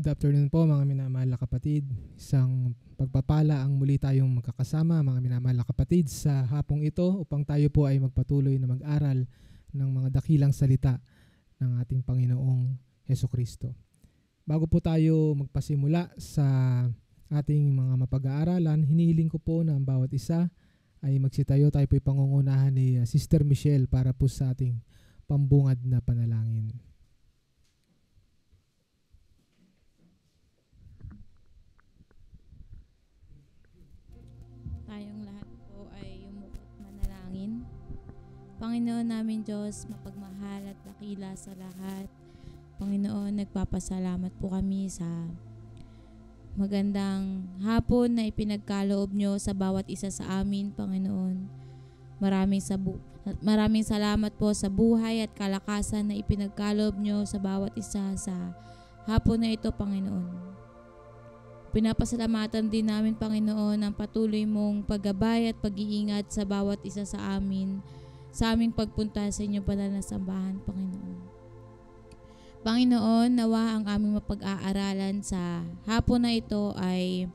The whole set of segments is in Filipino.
Good afternoon po mga minamahal na kapatid. Isang pagpapala ang muli tayong magkakasama mga minamahal na kapatid sa hapong ito upang tayo po ay magpatuloy na mag-aral ng mga dakilang salita ng ating Panginoong Hesukristo. Bago po tayo magpasimula sa ating mga mapag-aaralan, hinihiling ko po na ang bawat isa ay magsitayo. Tayo po ay pangungunahan ni Sister Michelle para po sa ating pambungad na panalangin. Tayong lahat po ay yumukot manalangin. Panginoon namin Diyos, mapagmahal at dakila sa lahat. Panginoon, nagpapasalamat po kami sa magandang hapon na ipinagkaloob nyo sa bawat isa sa amin, Panginoon. Maraming salamat po sa buhay at kalakasan na ipinagkaloob nyo sa bawat isa sa hapon na ito, Panginoon. Pinapasalamatan din namin, Panginoon, ang patuloy mong paggabay at pag-iingat sa bawat isa sa amin, sa aming pagpunta sa inyong banal na sambahan, Panginoon. Panginoon, nawa ang aming mapag-aaralan sa hapon na ito ay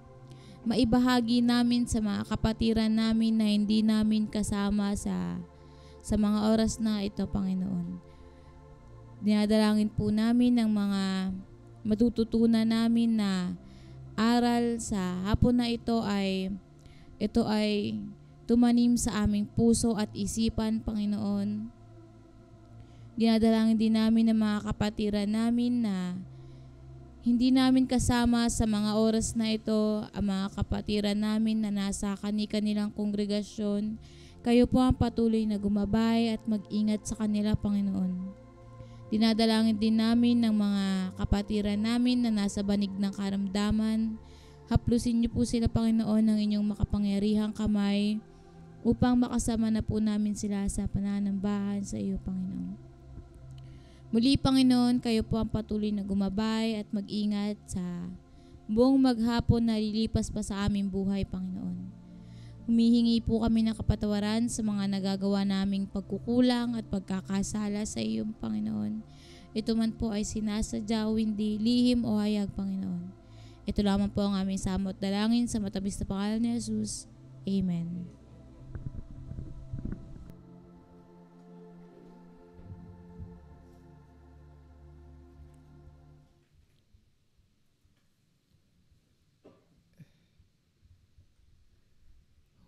maibahagi namin sa mga kapatiran namin na hindi namin kasama sa mga oras na ito, Panginoon. Dinadalangin po namin ang mga matututunan namin na aral sa hapon na ito ay tumanim sa aming puso at isipan, Panginoon. Dinadalangin din namin ang mga kapatiran namin na hindi namin kasama sa mga oras na ito, ang mga kapatiran namin na nasa kani-kanilang kongregasyon. Kayo po ang patuloy na gumabay at mag-ingat sa kanila, Panginoon. Dinadalangin din namin ng mga kapatiran namin na nasa banig ng karamdaman. Haplusin niyo po sila, Panginoon, ng inyong makapangyarihang kamay upang makasama na po namin sila sa pananambahan sa iyo, Panginoon. Muli, Panginoon, kayo po ang patuloy na gumabay at mag-ingat sa buong maghapon na lilipas pa sa aming buhay, Panginoon. Humihingi po kami ng kapatawaran sa mga nagagawa naming pagkukulang at pagkakasala sa iyo, Panginoon. Ito man po ay sinasadya o hindi, lihim o hayag, Panginoon. Ito lamang po ang aming samot dalangin sa matamis na pangalan ni Jesus. Amen.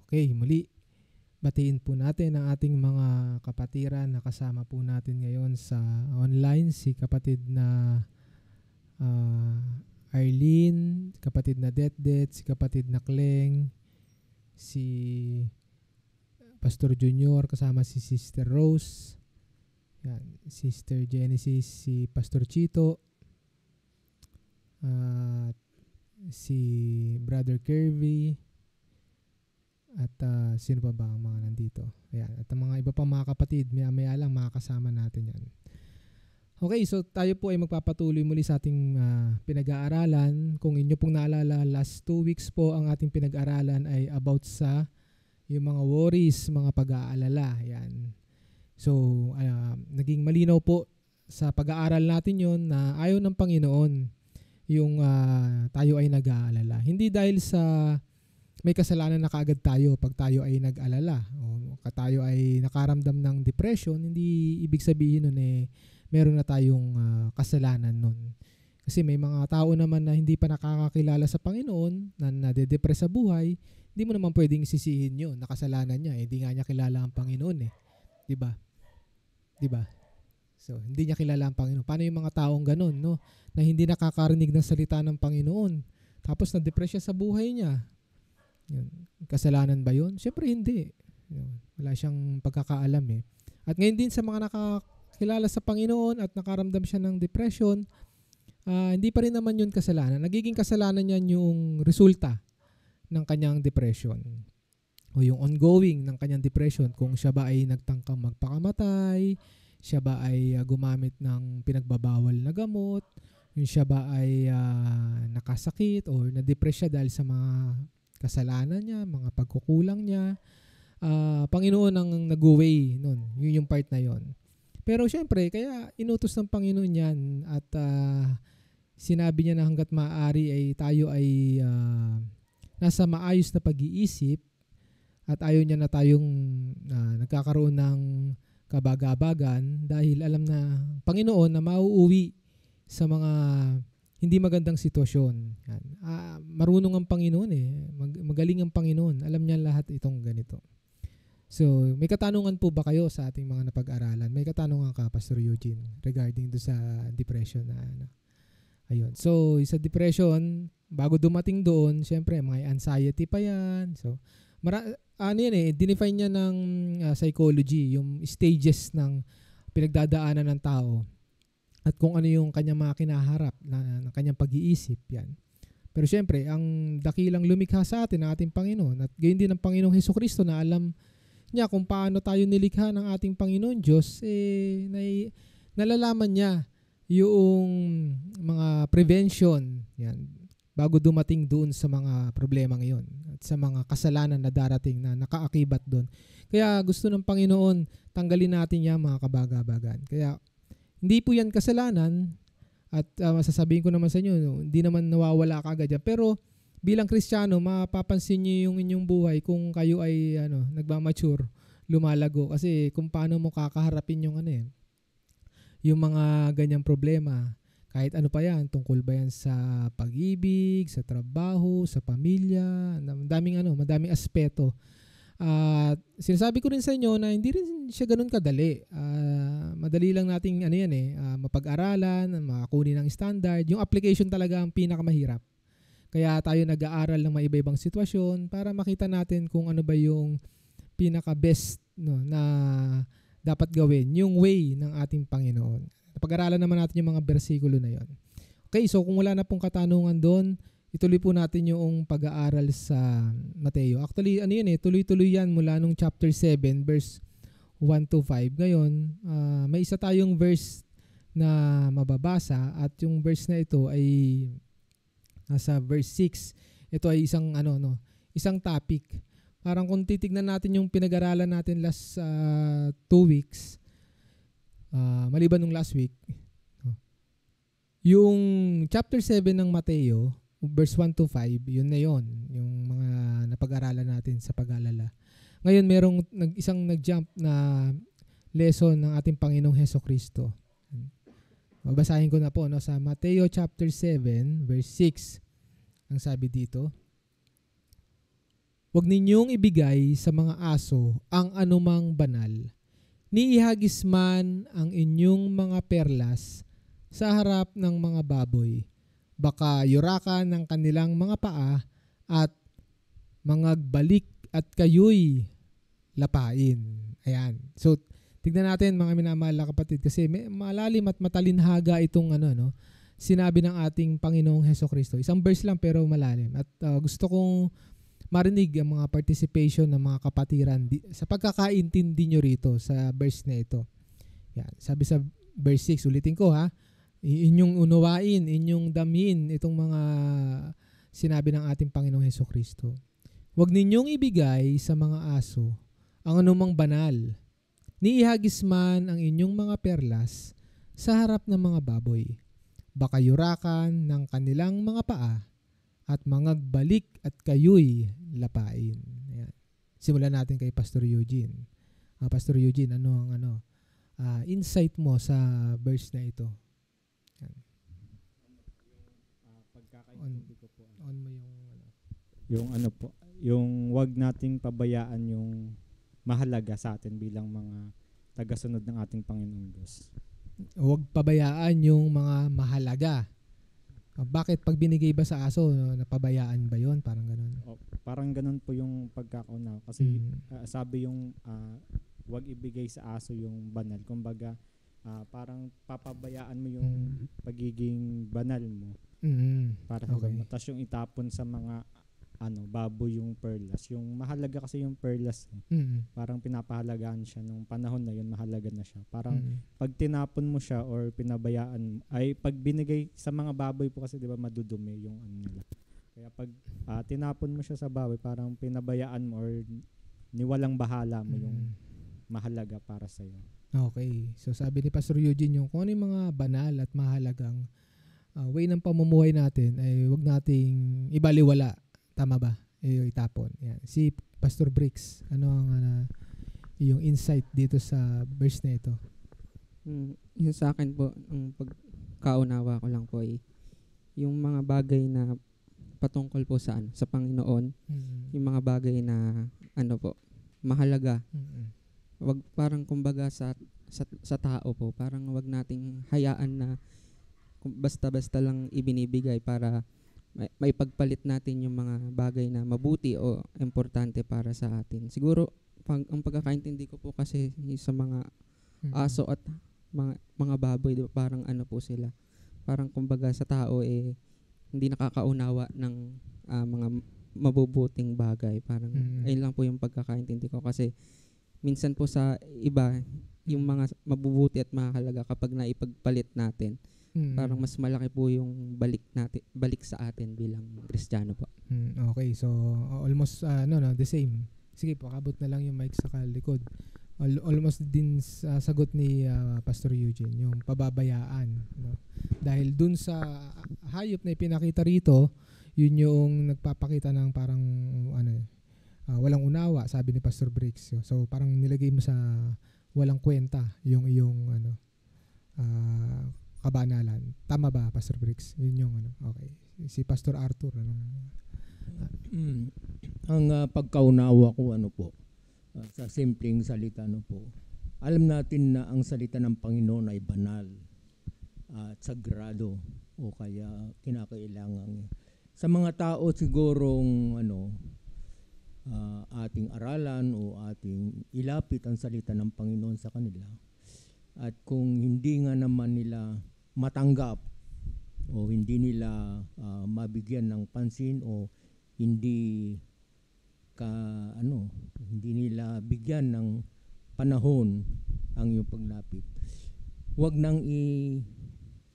Okay, muli. Batiin po natin ang ating mga kapatiran na kasama po natin ngayon sa online. Si kapatid na Arlene, kapatid na Det, si kapatid na Kleng, si Pastor Junior, kasama si Sister Rose, yan, Sister Genesis, si Pastor Chito, at si Brother Kirby, at sino pa ba ang mga nandito? Ayan. At ang mga iba pang mga kapatid, maya lang makakasama natin yan. Okay, so tayo po ay magpapatuloy muli sa ating pinag-aaralan. Kung inyo pong naalala, last 2 weeks po ang ating pinag-aaralan ay about sa yung mga worries, mga pag-aalala. Ayan. So, naging malinaw po sa pag-aaral natin yon na ayaw ng Panginoon yung tayo ay nag-aalala. Hindi dahil sa may kasalanan na kaagad tayo pag tayo ay nag-alala o tayo ay nakaramdam ng depression, hindi ibig sabihin nun meron na tayong kasalanan nun. Kasi may mga tao naman na hindi pa nakakakilala sa Panginoon, na nade-depress sa buhay, hindi mo naman pwedeng sisihin yun, nakasalanan niya, hindi nga niya kilala ang Panginoon Diba? Diba? So, hindi niya kilala ang Panginoon. Paano yung mga taong ganun, no? Na hindi nakakarinig ng salita ng Panginoon, tapos na-depress siya sa buhay niya. Yun. Kasalanan ba yun? Siyempre hindi. Yun. Wala siyang pagkakaalam At ngayon din sa mga nakakilala sa Panginoon at nakaramdam siya ng depression, hindi pa rin naman yun kasalanan. Nagiging kasalanan niyan yung resulta ng kanyang depression o yung ongoing ng kanyang depression. Kung siya ba ay nagtangkang magpakamatay, siya ba ay gumamit ng pinagbabawal na gamot, yung siya ba ay nakasakit o na-depress siya dahil sa mga kasalanan niya, mga pagkukulang niya. Panginoon ang nag-way nun. Yun yung part na yon. Pero syempre, kaya inutos ng Panginoon yan at sinabi niya na hangga't maaari ay tayo ay nasa maayos na pag-iisip at ayaw niya na tayong nagkakaroon ng kabagabagan dahil alam na Panginoon na mauuwi sa mga hindi magandang sitwasyon. Yan. Marunong ang Panginoon magaling ang Panginoon. Alam niya lahat itong ganito. So, may katanungan po ba kayo sa ating mga napag-aralan? May katanungan ka, Pastor Eugene, regarding do sa depression na ayun. So, sa depression, bago dumating doon, syempre, mga anxiety pa yan. So, dinefine niya ng psychology, yung stages ng pinagdadaanan ng tao at kung ano yung kanyang mga kinaharap ng kanyang pag-iisip, yan. Pero syempre, ang dakilang lumikha sa atin ng ating Panginoon at gayon din ng Panginoong Hesukristo na alam niya kung paano tayo nilikha ng ating Panginoon Diyos, nalalaman niya yung mga prevention, yan, bago dumating doon sa mga problema ngayon at sa mga kasalanan na darating na nakaakibat doon. Kaya gusto ng Panginoon, tanggalin natin yan mga kabagabagan. Kaya hindi po yan kasalanan at masasabihin ko naman sa inyo, hindi naman nawawala kaagad yan. Pero bilang Kristiyano, mapapansin niyo yung inyong buhay kung kayo ay nagmamature, lumalago. Kasi kung paano mo kakaharapin yung yung mga ganyang problema. Kahit ano pa yan, tungkol ba yan sa pag-ibig, sa trabaho, sa pamilya, madaming aspeto. Sinasabi ko rin sa inyo na hindi rin siya ganun kadali. Madali lang nating mapag-aralan, makakunin ng standard. Yung application talaga ang pinakamahirap. Kaya tayo nag-aaral ng mga iba-ibang sitwasyon para makita natin kung ano ba yung pinaka-best na dapat gawin, yung way ng ating Panginoon. Pag-aralan naman natin yung mga bersikulo na yon. Okay, so kung wala na pong katanungan doon, ituloy po natin yung pag-aaral sa Mateo. Actually, tuloy-tuloy yan mula nung chapter 7, verse 1 to 5. Ngayon, may isa tayong verse na mababasa at yung verse na ito ay nasa verse 6. Ito ay isang topic. Parang kung titignan natin yung pinag-aralan natin last 2 weeks, maliban nung last week, yung chapter 7 ng Mateo, verse 1 to 5, yun na yun, yung mga napag-aralan natin sa pag-alala. Ngayon, merong isang nag-jump na lesson ng ating Panginoong Hesukristo. Babasahin ko na po sa Mateo chapter 7, verse 6. Ang sabi dito, "Huwag ninyong ibigay sa mga aso ang anumang banal, ni ihagis man ang inyong mga perlas sa harap ng mga baboy. Baka yurakan ng kanilang mga paa at mangagbalik at kayo'y lapain." Ayan. So, tignan natin mga minamahal na kapatid kasi malalim at matalinhaga itong sinabi ng ating Panginoong Hesukristo. Isang verse lang pero malalim. At gusto kong marinig ang mga participation ng mga kapatiran sa pagkakaintindi nyo rito sa verse na ito. Yan. Sabi sa verse 6, ulitin ko inyong unawain, inyong damhin itong mga sinabi ng ating Panginoong Hesukristo. "Huwag ninyong ibigay sa mga aso ang anumang banal, ni ihagis man ang inyong mga perlas sa harap ng mga baboy. Baka yurakan ng kanilang mga paa at mangagbalik at kayo'y lapain." Ayan. Simulan natin kay Pastor Eugene. Pastor Eugene, ano ang insight mo sa verse na ito? Pagkakaintindi ko po. On mo yung wag nating pabayaan yung mahalaga sa atin bilang mga tagasunod ng ating Panginoong Diyos. Huwag pabayaan yung mga mahalaga. Bakit pag binigay ba sa aso, napabayaan ba yon? Parang ganun. Parang ganun po yung pagkakaunaw. Kasi sabi yung wag ibigay sa aso yung banal. Kumbaga, parang papabayaan mo yung pagiging banal mo. Para sa ganun. Tapos yung itapon sa mga baboy yung perlas. Yung mahalaga kasi yung perlas. Parang pinapahalagaan siya nung panahon na yun, mahalaga na siya. Parang pag tinapon mo siya or pinabayaan, ay pag binigay sa mga baboy po kasi 'di ba madudumi yung nila. Kaya pag tinapon mo siya sa baboy, parang pinabayaan mo or niwalang bahala mo yung mahalaga para sa iyo. Okay. So sabi ni Pastor Eugene yung kung ano yung mga banal at mahalagang way ng pamumuhay natin ay wag nating ibaliwala. Tama ba? Itapon. Yan. Si Pastor Bricks, ano ang yung insight dito sa verse na ito? Yung sa akin po, ang pagkaunawa ko lang po ay yung mga bagay na patungkol po sa Panginoon, yung mga bagay na mahalaga. Wag parang kumbaga sa tao po, parang wag nating hayaan na basta-basta lang ibinibigay para may pagpalit natin yung mga bagay na mabuti o importante para sa atin. Siguro ang pagkakaintindi ko po kasi sa mga aso at mga baboy, diba, parang po sila. Parang kumbaga sa tao hindi nakakaunawa ng mga mabubuting bagay. Parang ayun lang po yung pagkakaintindi ko kasi minsan po sa iba yung mga mabubuti at mahalaga kapag naipagpalit natin, parang mas malaki po yung balik sa atin bilang Kristiyano po. Okay, so almost the same. Sige, pakabot na lang yung mic sa kalikod. Almost din sa sagot ni Pastor Eugene, yung pababayaan. No? Dahil dun sa hayop na ipinakita rito, yun yung nagpapakita ng parang walang unawa, sabi ni Pastor Bricks. So parang nilagay mo sa walang kwenta yung iyong kabanalan. Tama ba, Pastor Bricks? Yun yung okay. Si Pastor Arthur, ang pagkaunawa ko po, sa simpleng salita po, alam natin na ang salita ng Panginoon ay banal at sagrado o kaya kinakailangan. Sa mga tao sigurong ating aralan o ating ilapit ang salita ng Panginoon sa kanila. At kung hindi nga naman nila matanggap o hindi nila mabigyan ng pansin o hindi hindi nila bigyan ng panahon ang iyong paglapit, huwag nang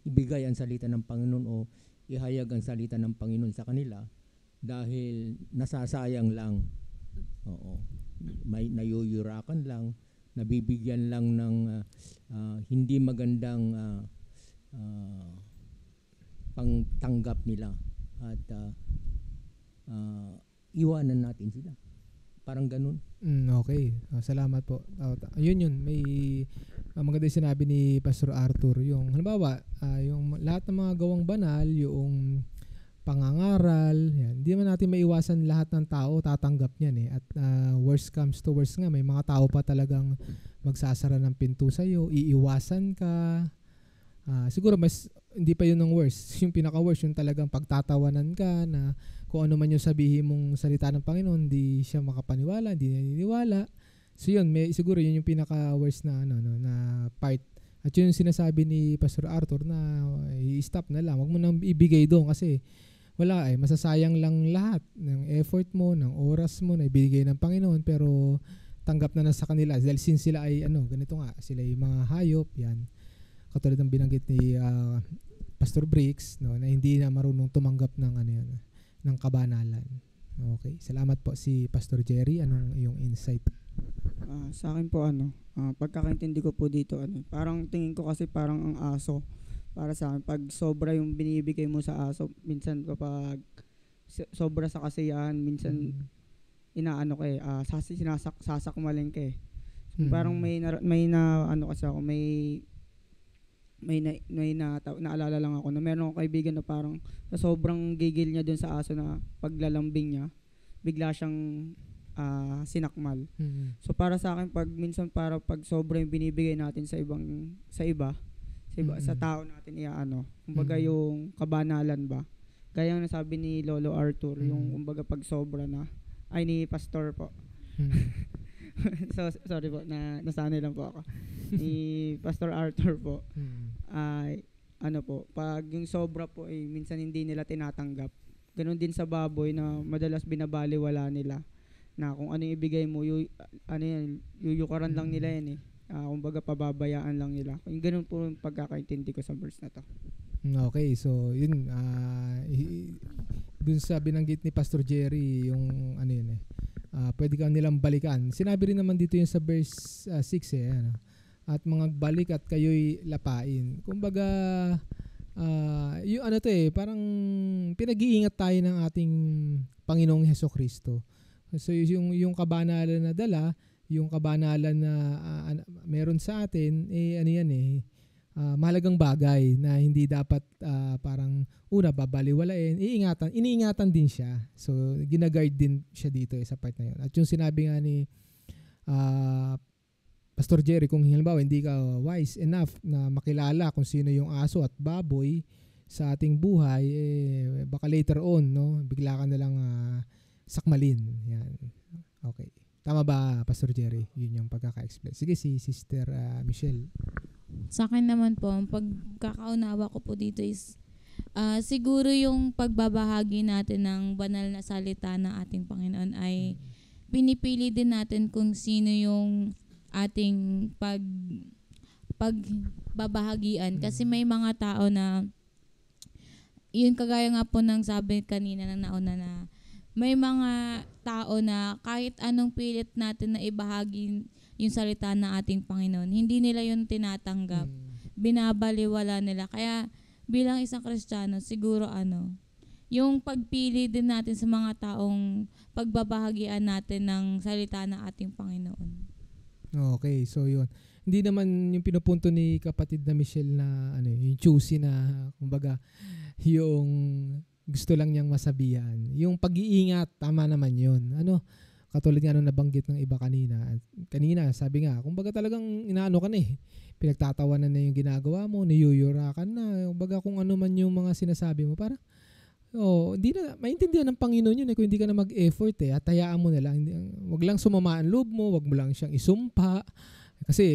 ibigay ang salita ng Panginoon o ihayag ang salita ng Panginoon sa kanila dahil nasasayang lang. Oo. May nayuyurakan lang, nabibigyan lang ng hindi magandang pangtanggap nila at iwanan natin sila. Parang ganun. Okay. Salamat po. Yun. May maganda yung sinabi ni Pastor Arthur. Yung halimbawa, yung lahat ng mga gawang banal, yung pangangaral, yan. Hindi man natin maiwasan lahat ng tao tatanggap niyan At worst comes to worst nga, may mga tao pa talagang magsasara ng pinto sa'yo, iiwasan ka. Siguro mas hindi pa yun ang worst. Yung pinaka-worst, yung talagang pagtatawanan ka na kung ano man yung sabihin mong salita ng Panginoon, hindi siya makapaniwala, hindi naniniwala. So yun, siguro yun yung pinaka-worst na na part. At yun yung sinasabi ni Pastor Arthur na i-stop na lang. Huwag mo nang ibigay doon kasi wala masasayang lang lahat ng effort mo, ng oras mo na ibigay ng Panginoon pero tanggap na sa kanila dahil since sila ay ganito nga, sila ay mga hayop, yan. Katulad ng binanggit ni Pastor Bricks, na hindi na marunong tumanggap ng ng kabanalan. Okay, salamat po si Pastor Jerry. Anong iyong insight? Sa akin po pagkakaintindi ko po dito parang tingin ko kasi parang ang aso para sa akin pag sobra yung binibigay mo sa aso, minsan kapag sobra sa kasiyahan, minsan sasakmalin ka parang kasi ako naalala lang ako na meron akong kaibigan na parang sa sobrang gigil niya dun sa aso na paglalambing niya, bigla siyang sinakmal. So para sa akin pag sobra yung binibigay natin sa tao natin kumbaga yung kabanalan ba, gaya ng nasabi ni Lolo Arthur, yung kumbaga pag sobra na ni Pastor po. So sorry po nasanay lang po ako ni Pastor Arthur po. Pag yung sobra po minsan hindi nila tinatanggap. Ganon din sa baboy na madalas binabaliwala nila na kung ano yung ibigay mo yuyukaran lang nila yan kumbaga pababayaan lang nila. Yung ganun po yung pagkakaintindi ko sa verse na to. Okay, so yun dun sa binanggit ni Pastor Jerry yung pwede kang nilang balikan. Sinabi rin naman dito yun sa verse 6 at mga balik at kayo'y lapain. Kumbaga yung ano to parang pinag-iingat tayo ng ating Panginoong Hesukristo. So yung kabanalan na dala, yung kabanalan na meron sa atin, ano yan mahalagang bagay na hindi dapat parang babaliwalain, iniingatan din siya. So ginaguard din siya dito sa part na yun. At yung sinabi nga ni Pastor Jerry, kung halimbawa hindi ka wise enough na makilala kung sino yung aso at baboy sa ating buhay, baka later on, no, bigla ka na lang sakmalin. Yan. Okay. Tama ba, Pastor Jerry? Yun yung pagkaka-explain. Sige, si Sister Michelle. Sa akin naman po, ang pagkakaunawa ko po dito is siguro yung pagbabahagi natin ng banal na salita ng ating Panginoon ay pinipili din natin kung sino yung ating pagbabahagian. Kasi may mga tao na, yun kagaya nga po ng sabi kanina ng nauna na, may mga tao na kahit anong pilit natin na ibahagi yung salita ng ating Panginoon, hindi nila yun tinatanggap. Binabaliwala nila. Kaya bilang isang Kristiyano, siguro yung pagpili din natin sa mga taong pagbabahagian natin ng salita ng ating Panginoon. Okay, so yun. Hindi naman yung pinupunto ni kapatid na Michelle na yung choosy na kumbaga yung gusto lang niyang masabihan. Yung pag-iingat, tama naman yun. Katulad nga nabanggit ng iba kanina. Kanina, sabi nga, kumbaga talagang inaano ka na pinagtatawanan na yung ginagawa mo, niyuyurakan na. Kumbaga kung ano man yung mga sinasabi mo, parang, hindi na, maintindihan ng Panginoon yun kung hindi ka na mag-effort at hayaan mo na lang. Wag lang sumama ang loob mo, wag mo lang siyang isumpa. Kasi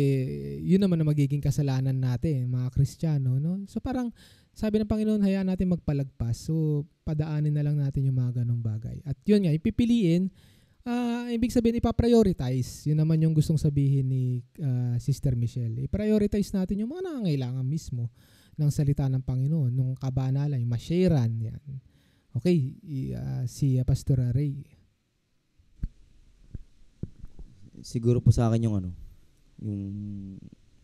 yun naman na magiging kasalanan natin, mga Kristiyano. No? So parang, sabi ng Panginoon, hayaan natin magpalagpas. So, padaanin na lang natin yung mga ganong bagay. At yun nga, ipipiliin, ibig sabihin, ipaprioritize. Yun naman yung gustong sabihin ni Sister Michelle. I-prioritize natin yung mga nangangailangan mismo ng salita ng Panginoon, nung kabanalan, yung masharean. Yan. Okay, si Pastor Ray. Siguro po sa akin yung yung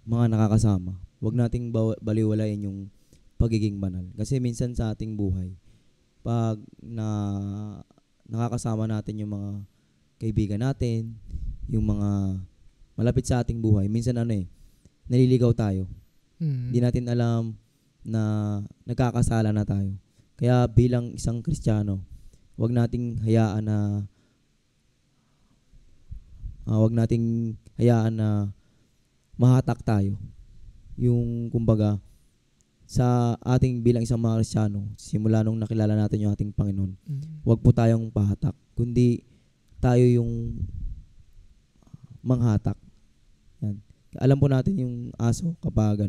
mga nakakasama. Huwag nating baliwalain yung pagiging banal. Kasi minsan sa ating buhay, pag nakakasama natin yung mga kaibigan natin, yung mga malapit sa ating buhay, minsan naliligaw tayo. Hindi natin alam na nagkakasala na tayo. Kaya bilang isang Kristiyano, huwag nating hayaan na mahatak tayo. Yung kumbaga, sa ating bilang isang mga Kristiyano, simula nung nakilala natin yung ating Panginoon, huwag po tayong pahatak, kundi tayo yung manghatak. Yan. Alam po natin yung aso kapag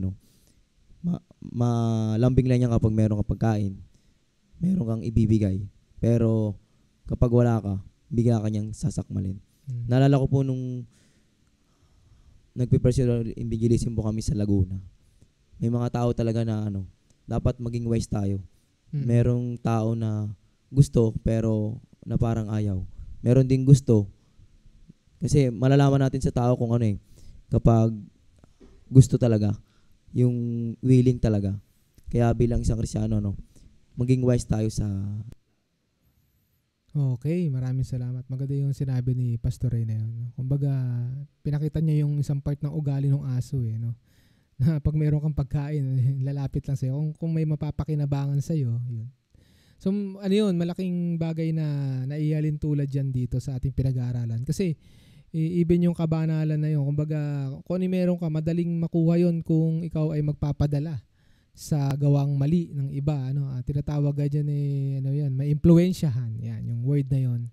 malambing lang yan kapag meron kang pagkain, meron kang ibibigay. Pero kapag wala ka, bigla ka niyang sasakmalin. Naalala ko po nung nagpe-personal evangelism po kami sa Laguna. May mga tao talaga na dapat maging wise tayo. Merong tao na gusto pero na parang ayaw. Meron ding gusto. Kasi malalaman natin sa tao kung kapag gusto talaga, yung willing talaga. Kaya bilang isang Kristiyano, maging wise tayo sa... Okay, maraming salamat. Maganda yung sinabi ni Pastor Ray na yun. Kumbaga, pinakita niya yung isang part ng ugali ng aso na pag mayroon kang pagkain, lalapit lang sa'yo. Kung may mapapakinabangan sa'yo, yun. So, malaking bagay na naihalin tulad dyan dito sa ating pinag-aaralan. Kasi, even yung kabanalan na yun, kumbaga, kung meron ka, madaling makuha yun kung ikaw ay magpapadala sa gawang mali ng iba. Tinatawag dyan may impluensyahan. Yan, yung word na yun.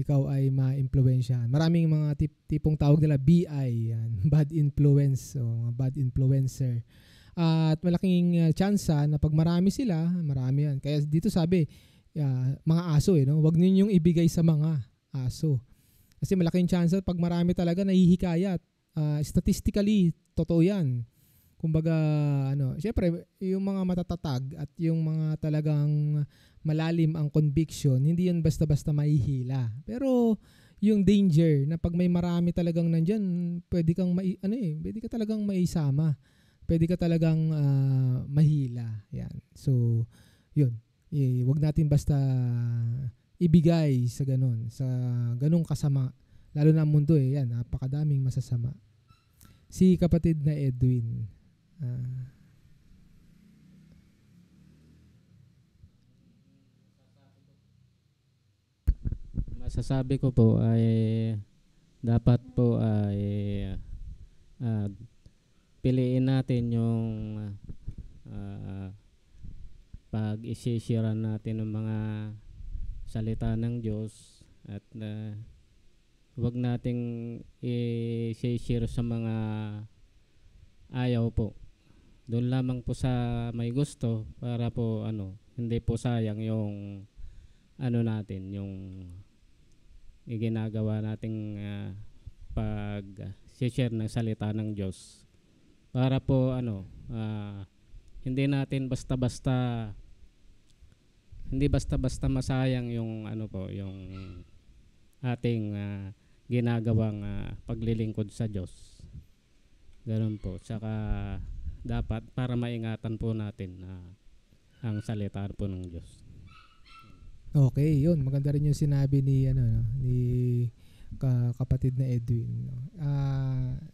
Ikaw ay ma-impluensyahan. Maraming mga tipong tawag nila BI, yan, bad influence o bad influencer. At malaking tsansa na pag marami sila, marami yan. Kaya dito sabi, mga aso huwag ninyong ibigay sa mga aso. Kasi malaking tsansa pag marami talaga nahihikayat. Statistically, totoo yan. Kumbaga, syempre, yung mga matatatag at yung mga talagang malalim ang conviction, hindi yan basta-basta mahihila. Pero yung danger na pag may marami talagang nandyan, pwede ka talagang maisama pwede ka talagang mahila. Yan. So, yun. Wag natin basta ibigay sa ganun kasama. Lalo na ang mundo yan, napakadaming masasama. Si kapatid na Edwin. Masasabi ko po ay dapat po ay piliin natin yung pag i-share natin ng mga salita ng Diyos at huwag nating i-share sa mga ayaw po. Doon lamang po sa may gusto para po hindi po sayang yung natin, yung ginagawa nating pag-share ng salita ng Diyos. Para po hindi natin basta-basta masayang yung yung ating ginagawang paglilingkod sa Diyos. Ganun po. Tsaka dapat para maingatan po natin ang salita po ng Diyos. Okay, yun. Maganda rin yung sinabi ni ni kapatid na Edwin.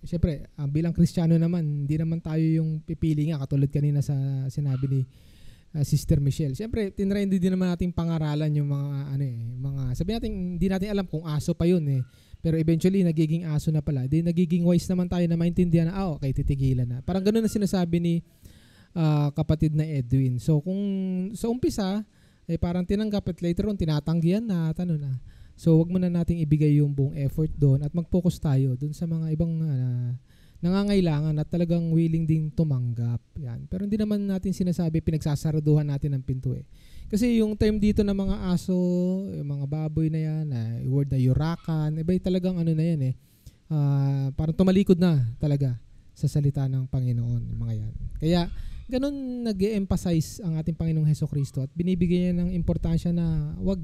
Siyempre, bilang Kristiyano naman, hindi naman tayo yung pipili nga katulad kanina sa sinabi ni Sister Michelle. Siyempre, tinrend din naman nating pangaralan yung mga sabi natin hindi natin alam kung aso pa yun eh. Pero eventually nagiging aso na pala. Di nagiging wise naman tayo na maintindihan na okay, titigilan na. Parang ganoon na sinasabi ni kapatid na Edwin. So kung sa umpisa parang tinanggap at later on tinatanggihan na na. So wag muna nating ibigay yung buong effort doon at mag-focus tayo doon sa mga ibang nangangailangan at talagang willing ding tumanggap. Yan. Pero hindi naman natin sinasabi pinagsasaraduhan natin ang pinto eh. Kasi yung term dito ng mga aso, yung mga baboy na yan, word na yurakan, iba talagang na yan eh. Parang tumalikod na talaga sa salita ng Panginoon, mga yan. Kaya ganun nag-e-emphasize ang ating Panginoong Hesukristo at binibigyan niya ng importansya na wag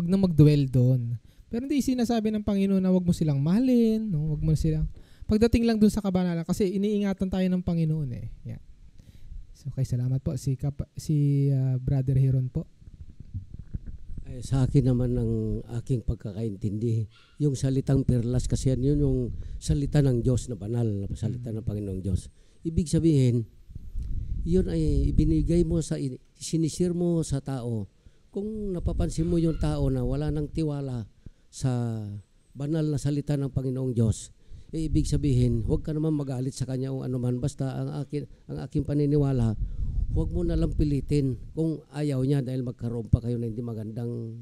na mag-dwell doon. Pero hindi sinasabi ng Panginoon na wag mo silang mahalin, no? Wag mo silang pagdating lang doon sa kabanalan kasi iniingatan tayo ng Panginoon eh. Yan. So, okay, salamat po si Brother Heron po. Ay, sa akin naman ang aking pagkakaintindi, yung salitang perlas kasi yun yung salita ng Diyos na banal, na salita ng Panginoong Diyos. Ibig sabihin, yun ay ibinigay mo sinishare mo sa tao. Kung napapansin mo yung tao na wala nang tiwala sa banal na salita ng Panginoong Diyos, ibig sabihin, huwag ka naman magalit sa kanya o anuman, basta ang aking paniniwala, huwag mo nalang pilitin kung ayaw niya dahil magkaroon pa kayo na hindi magandang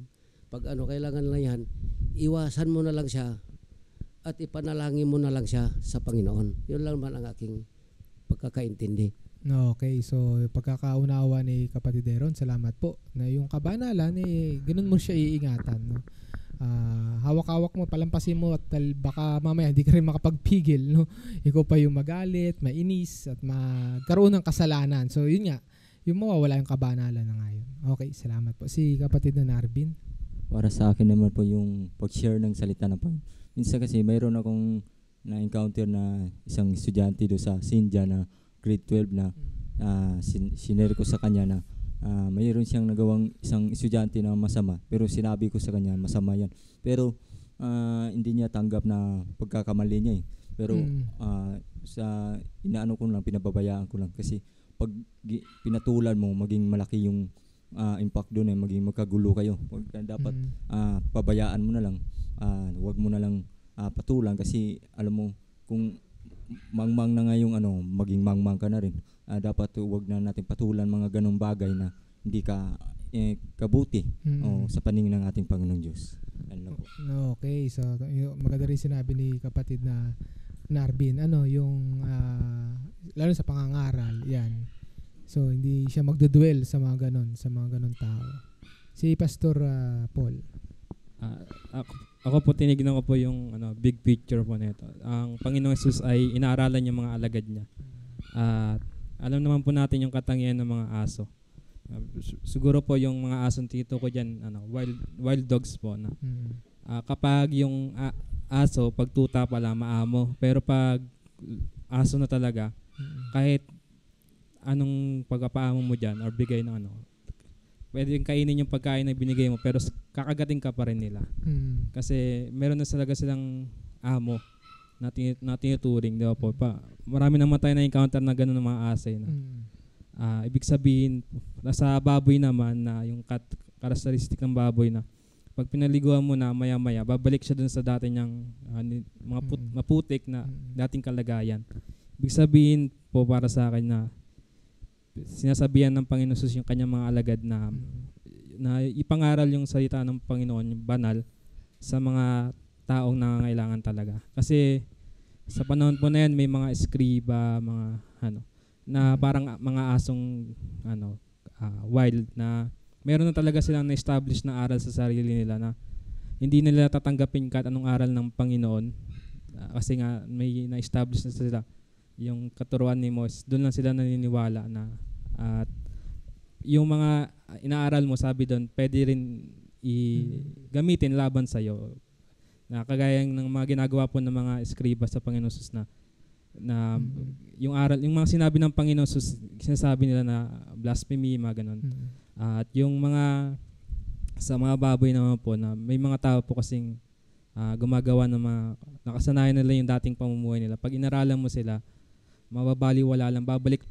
kailangan lang yan, iwasan mo na lang siya at ipanalangin mo na lang siya sa Panginoon. Yun lang naman ang aking pagkakaintindi. Okay, so pagkakaunawa ni Kapatid Heron, salamat po. Na yung kabanalan, ganun mo siya iingatan. No? Hawak-hawak mo, palampasin mo at baka mamaya hindi ka rin makapagpigil. No? Ikaw pa yung magalit, mainis at magkaroon ng kasalanan. So yun nga, yung mawawala yung kabanalan na ngayon. Okay, salamat po. Si Kapatid na Narvin. Para sa akin naman po yung pag-share ng salita ng Panginoon. Minsan kasi mayroon akong na-encounter na isang estudyante do sa Sinja na grade 12 na sinare ko sa kanya na mayroon siyang nagawang isang estudyante na masama, pero sinabi ko sa kanya masama yan, pero hindi niya tanggap na pagkakamali niya eh. Pero sa inaano ko lang, pinababayaan ko lang kasi pag pinatulan mo, maging malaki yung impact doon eh, maging magkagulo kayo. Dapat pabayaan mo na lang, wag mo na lang patulan kasi alam mo kung mangmang na nga yung maging mangmang ka na rin. Dapat wag na natin patulan mga ganong bagay na hindi ka kabuti sa paningin ng ating Panginoong Diyos. Okay, so maganda rin sinabi ni kapatid na Narvin, yung lalo sa pangangaral, yan. So hindi siya magdudwell sa mga ganon tao. Si Pastor Paul. Ako po tinignan ko po yung big picture po nito. Ang Panginoong Jesus ay inaaralan yung mga alagad niya. Alam naman po natin yung katangian ng mga aso. Siguro po yung mga asong tito ko diyan, wild dogs po na. Kapag yung aso pagtuta pala maamo, pero pag aso na talaga, kahit anong pagpapaamo mo dyan or bigay ng ano, pwede yung kainin yung pagkain na binigay mo pero kakagating ka pa rin nila. Kasi meron na talaga silang amo na tinuturing, di ba po? Marami naman tayo na-encounter na gano'n ng mga asay na. Ibig sabihin, nasa baboy naman na yung karakteristik ng baboy na pag pinaliguan mo na maya-maya, babalik siya dun sa dati niyang mga maputik na dating kalagayan. Ibig sabihin po para sa akin na sinasabihan ng Panginoon Jesus yung kanyang mga alagad na ipangaral yung salita ng Panginoon, yung banal, sa mga taong nangangailangan talaga. Kasi sa panahon po na yan, may mga eskriba, mga na parang mga asong wild na meron na talaga silang na-establish na aral sa sarili nila na hindi nila tatanggapin kahit anong aral ng Panginoon kasi nga may na-establish na sila yung katuruan ni Moses. Doon lang sila naniniwala na at yung mga inaaral mo, sabi doon, pwede rin gamitin laban sa'yo. Na kagaya ng mga ginagawa po ng mga eskriba sa Panginoon Jesus na yung aral, yung mga sinabi ng Panginoon Jesus, sinasabi nila na blasphemy, mga ganun. At yung mga sa mga baboy naman po na may mga tao po kasing gumagawa ng mga nakasanayan nila yung dating pamumuhay nila. Pag inaralan mo sila, mababaliwala lang, babalik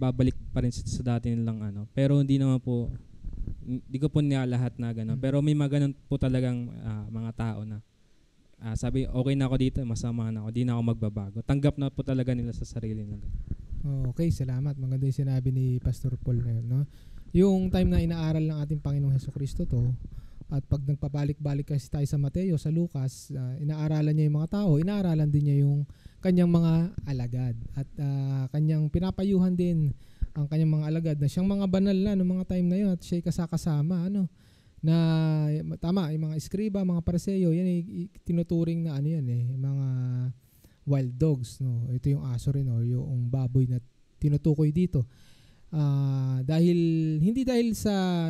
pa rin sa dati nilang Pero hindi naman po, hindi ko po niya lahat na gano'n. Pero may mga ganun po talagang mga tao na sabi, okay na ako dito, masama na ako, di na ako magbabago. Tanggap na po talaga nila sa sarili nila. Okay, salamat. Maganda yung sinabi ni Pastor Paul na yun, no? Yung time na inaaral ng ating Panginoong Hesukristo to, at pag nagpabalik-balik kasi tayo sa Mateo, sa Lucas, inaaralan niya yung mga tao, inaaralan din niya yung kanyang mga alagad. At kanyang pinapayuhan din ang kanyang mga alagad na siyang mga banal na noong mga time na yun at siya'y kasama, na tama, yung mga eskriba, mga Pariseo, yan tinuturing na mga wild dogs, no? Ito yung aso rin, no? Yung baboy na tinutukoy dito. Hindi dahil sa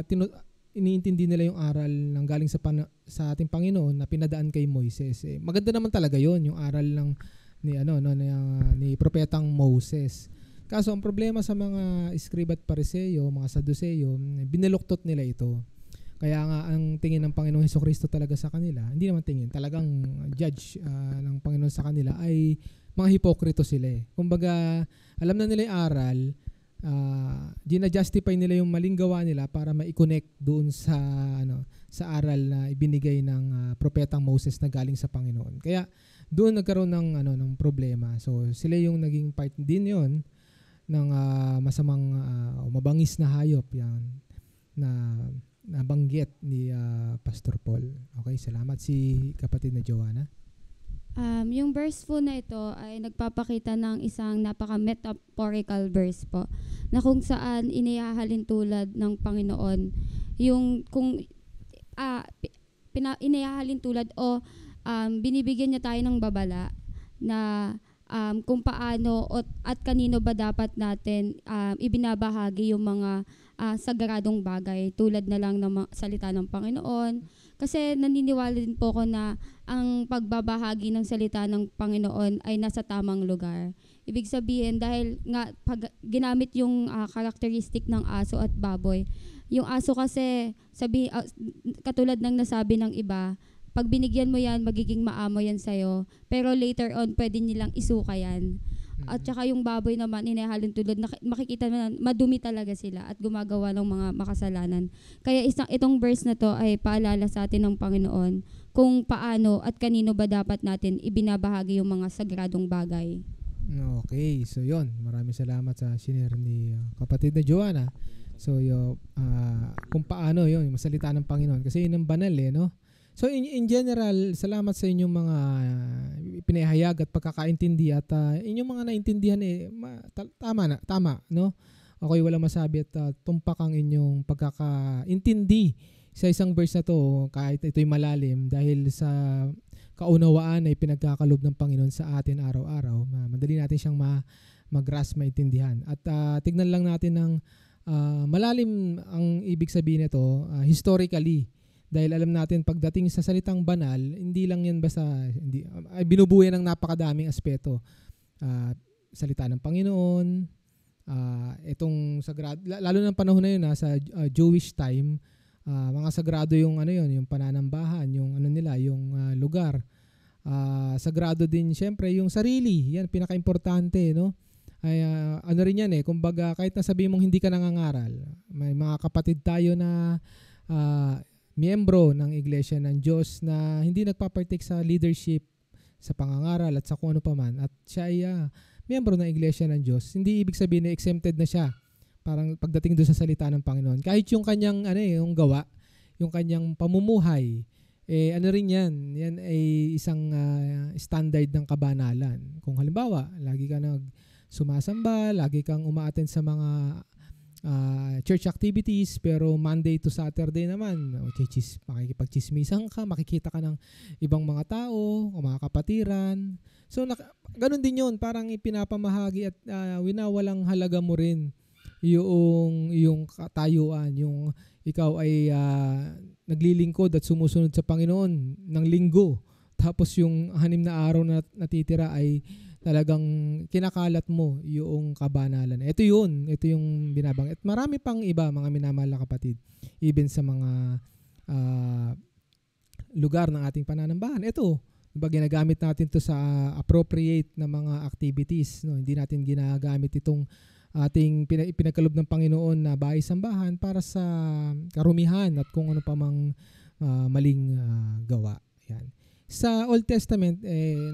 iniintindi nila yung aral ng galing sa ating Panginoon na pinadaan kay Moises. Maganda naman talaga yon, yung aral ni propetang Moses. Kaso ang problema sa mga eskriba at Pariseo, mga Saduceo, binaluktot nila ito. Kaya nga ang tingin ng Panginoong Hesukristo talaga sa kanila, hindi naman tingin, talagang judge ng Panginoon sa kanila ay mga hipokrito sila. Kumbaga, alam na nila yung aral, gina-justify nila yung maling gawa nila para ma-connect doon sa aral na ibinigay ng propetang Moses na galing sa Panginoon. Kaya doon nagkaroon ng problema. So sila yung naging part din yon ng masamang mabangis na hayop yan na nabanggit ni Pastor Paul. Okay, salamat. Si kapatid na Joanna. Yung verse po na ito ay nagpapakita ng isang napaka-metaphorical verse po na kung saan inihahalin tulad ng Panginoon yung inihahalin tulad o binibigyan niya tayo ng babala na kung paano at kanino ba dapat natin ibinabahagi yung mga sagradong bagay tulad na lang ng salita ng Panginoon. Kasi naniniwala din po ko na ang pagbabahagi ng salita ng Panginoon ay nasa tamang lugar. Ibig sabihin, dahil nga pag ginamit yung karakteristik ng aso at baboy, yung aso kasi, katulad ng nasabi ng iba, pag binigyan mo yan, magiging maamo yan sa'yo. Pero later on, pwede nilang isuka yan. At saka yung baboy naman, inihalin tulad, makikita na madumi talaga sila at gumagawa ng mga makasalanan. Kaya itong verse na to ay paalala sa atin ng Panginoon kung paano at kanino ba dapat natin ibinabahagi yung mga sagradong bagay. Okay, so yon. Maraming salamat sa share ni kapatid na Joanna. So kung paano yon, yung salita ng Panginoon. Kasi yun ang banal no? So in general, salamat sa inyong mga pinahayag at pagkakaintindi at inyong mga naintindihan tama, no? Ako'y walang masabi at tumpak ang inyong pagkakaintindi sa isang verse na to kahit ito'y malalim dahil sa kaunawaan ay pinagkakalob ng Panginoon sa atin araw-araw. Madali natin siyang mag-grasp, maintindihan. At tignan lang natin ng malalim ang ibig sabihin nito historically. Dahil alam natin pagdating sa salitang banal, hindi lang yan basta binubuhay ng napakadaming aspeto. Salita ng Panginoon, itong sagrado, lalo ng panahon na yun sa Jewish time, mga sagrado yung yung pananambahan, yung nila, yung lugar. Sagrado din syempre yung sarili. Yan pinakaimportante, no? Ay rin yan kumbaga kahit na sabihin mong hindi ka nangangaral, may mga kapatid tayo na miyembro ng Iglesia ng Diyos na hindi nagpapartake sa leadership, sa pangangaral at sa kung ano pa man, at siya ay miyembro ng Iglesia ng Diyos. Hindi ibig sabihin na exempted na siya parang pagdating doon sa salita ng Panginoon. Kahit yung kanyang yung gawa, yung kanyang pamumuhay, rin yan. Yan ay isang standard ng kabanalan. Kung halimbawa, lagi ka sumasamba, lagi kang umaattend sa mga church activities, pero Monday to Saturday naman, makikipagchismisan ka, makikita ka ng ibang mga tao, mga kapatiran. So, ganun din yun. Parang ipinapamahagi at winawalang halaga mo rin yung katayuan, yung ikaw ay naglilingkod at sumusunod sa Panginoon ng linggo. Tapos yung 6 na araw na natitira ay talagang kinakalat mo yung kabanalan. Ito yung binabang. At marami pang iba, mga minamahal na kapatid, even sa mga lugar ng ating pananambahan. Ito, diba, ginagamit natin to sa appropriate na mga activities. No? Hindi natin ginagamit itong ating pinagkalob ng Panginoon na bahay-sambahan para sa karumihan at kung ano pa mang maling gawa. Yan. Sa Old Testament,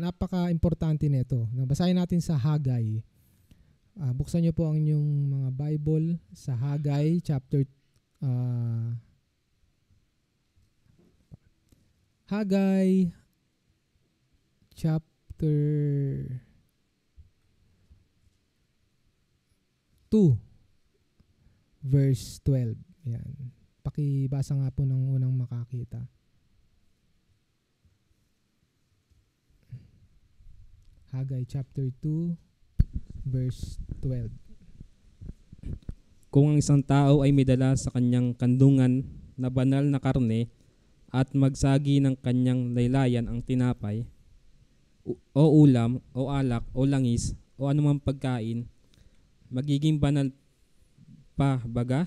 napaka-importante nito. Basahin natin sa Haggai. Buksan niyo po ang inyong mga Bible sa Haggai chapter chapter 2 verse 12. Yan. Pakibasa nga po ng unang makakita. Haggai chapter 2 verse 12. Kung ang isang tao ay may dala sa kanyang kandungan na banal na karne at magsagi ng kanyang laylayan ang tinapay o ulam o alak o langis o anumang pagkain, magiging banal pa baga?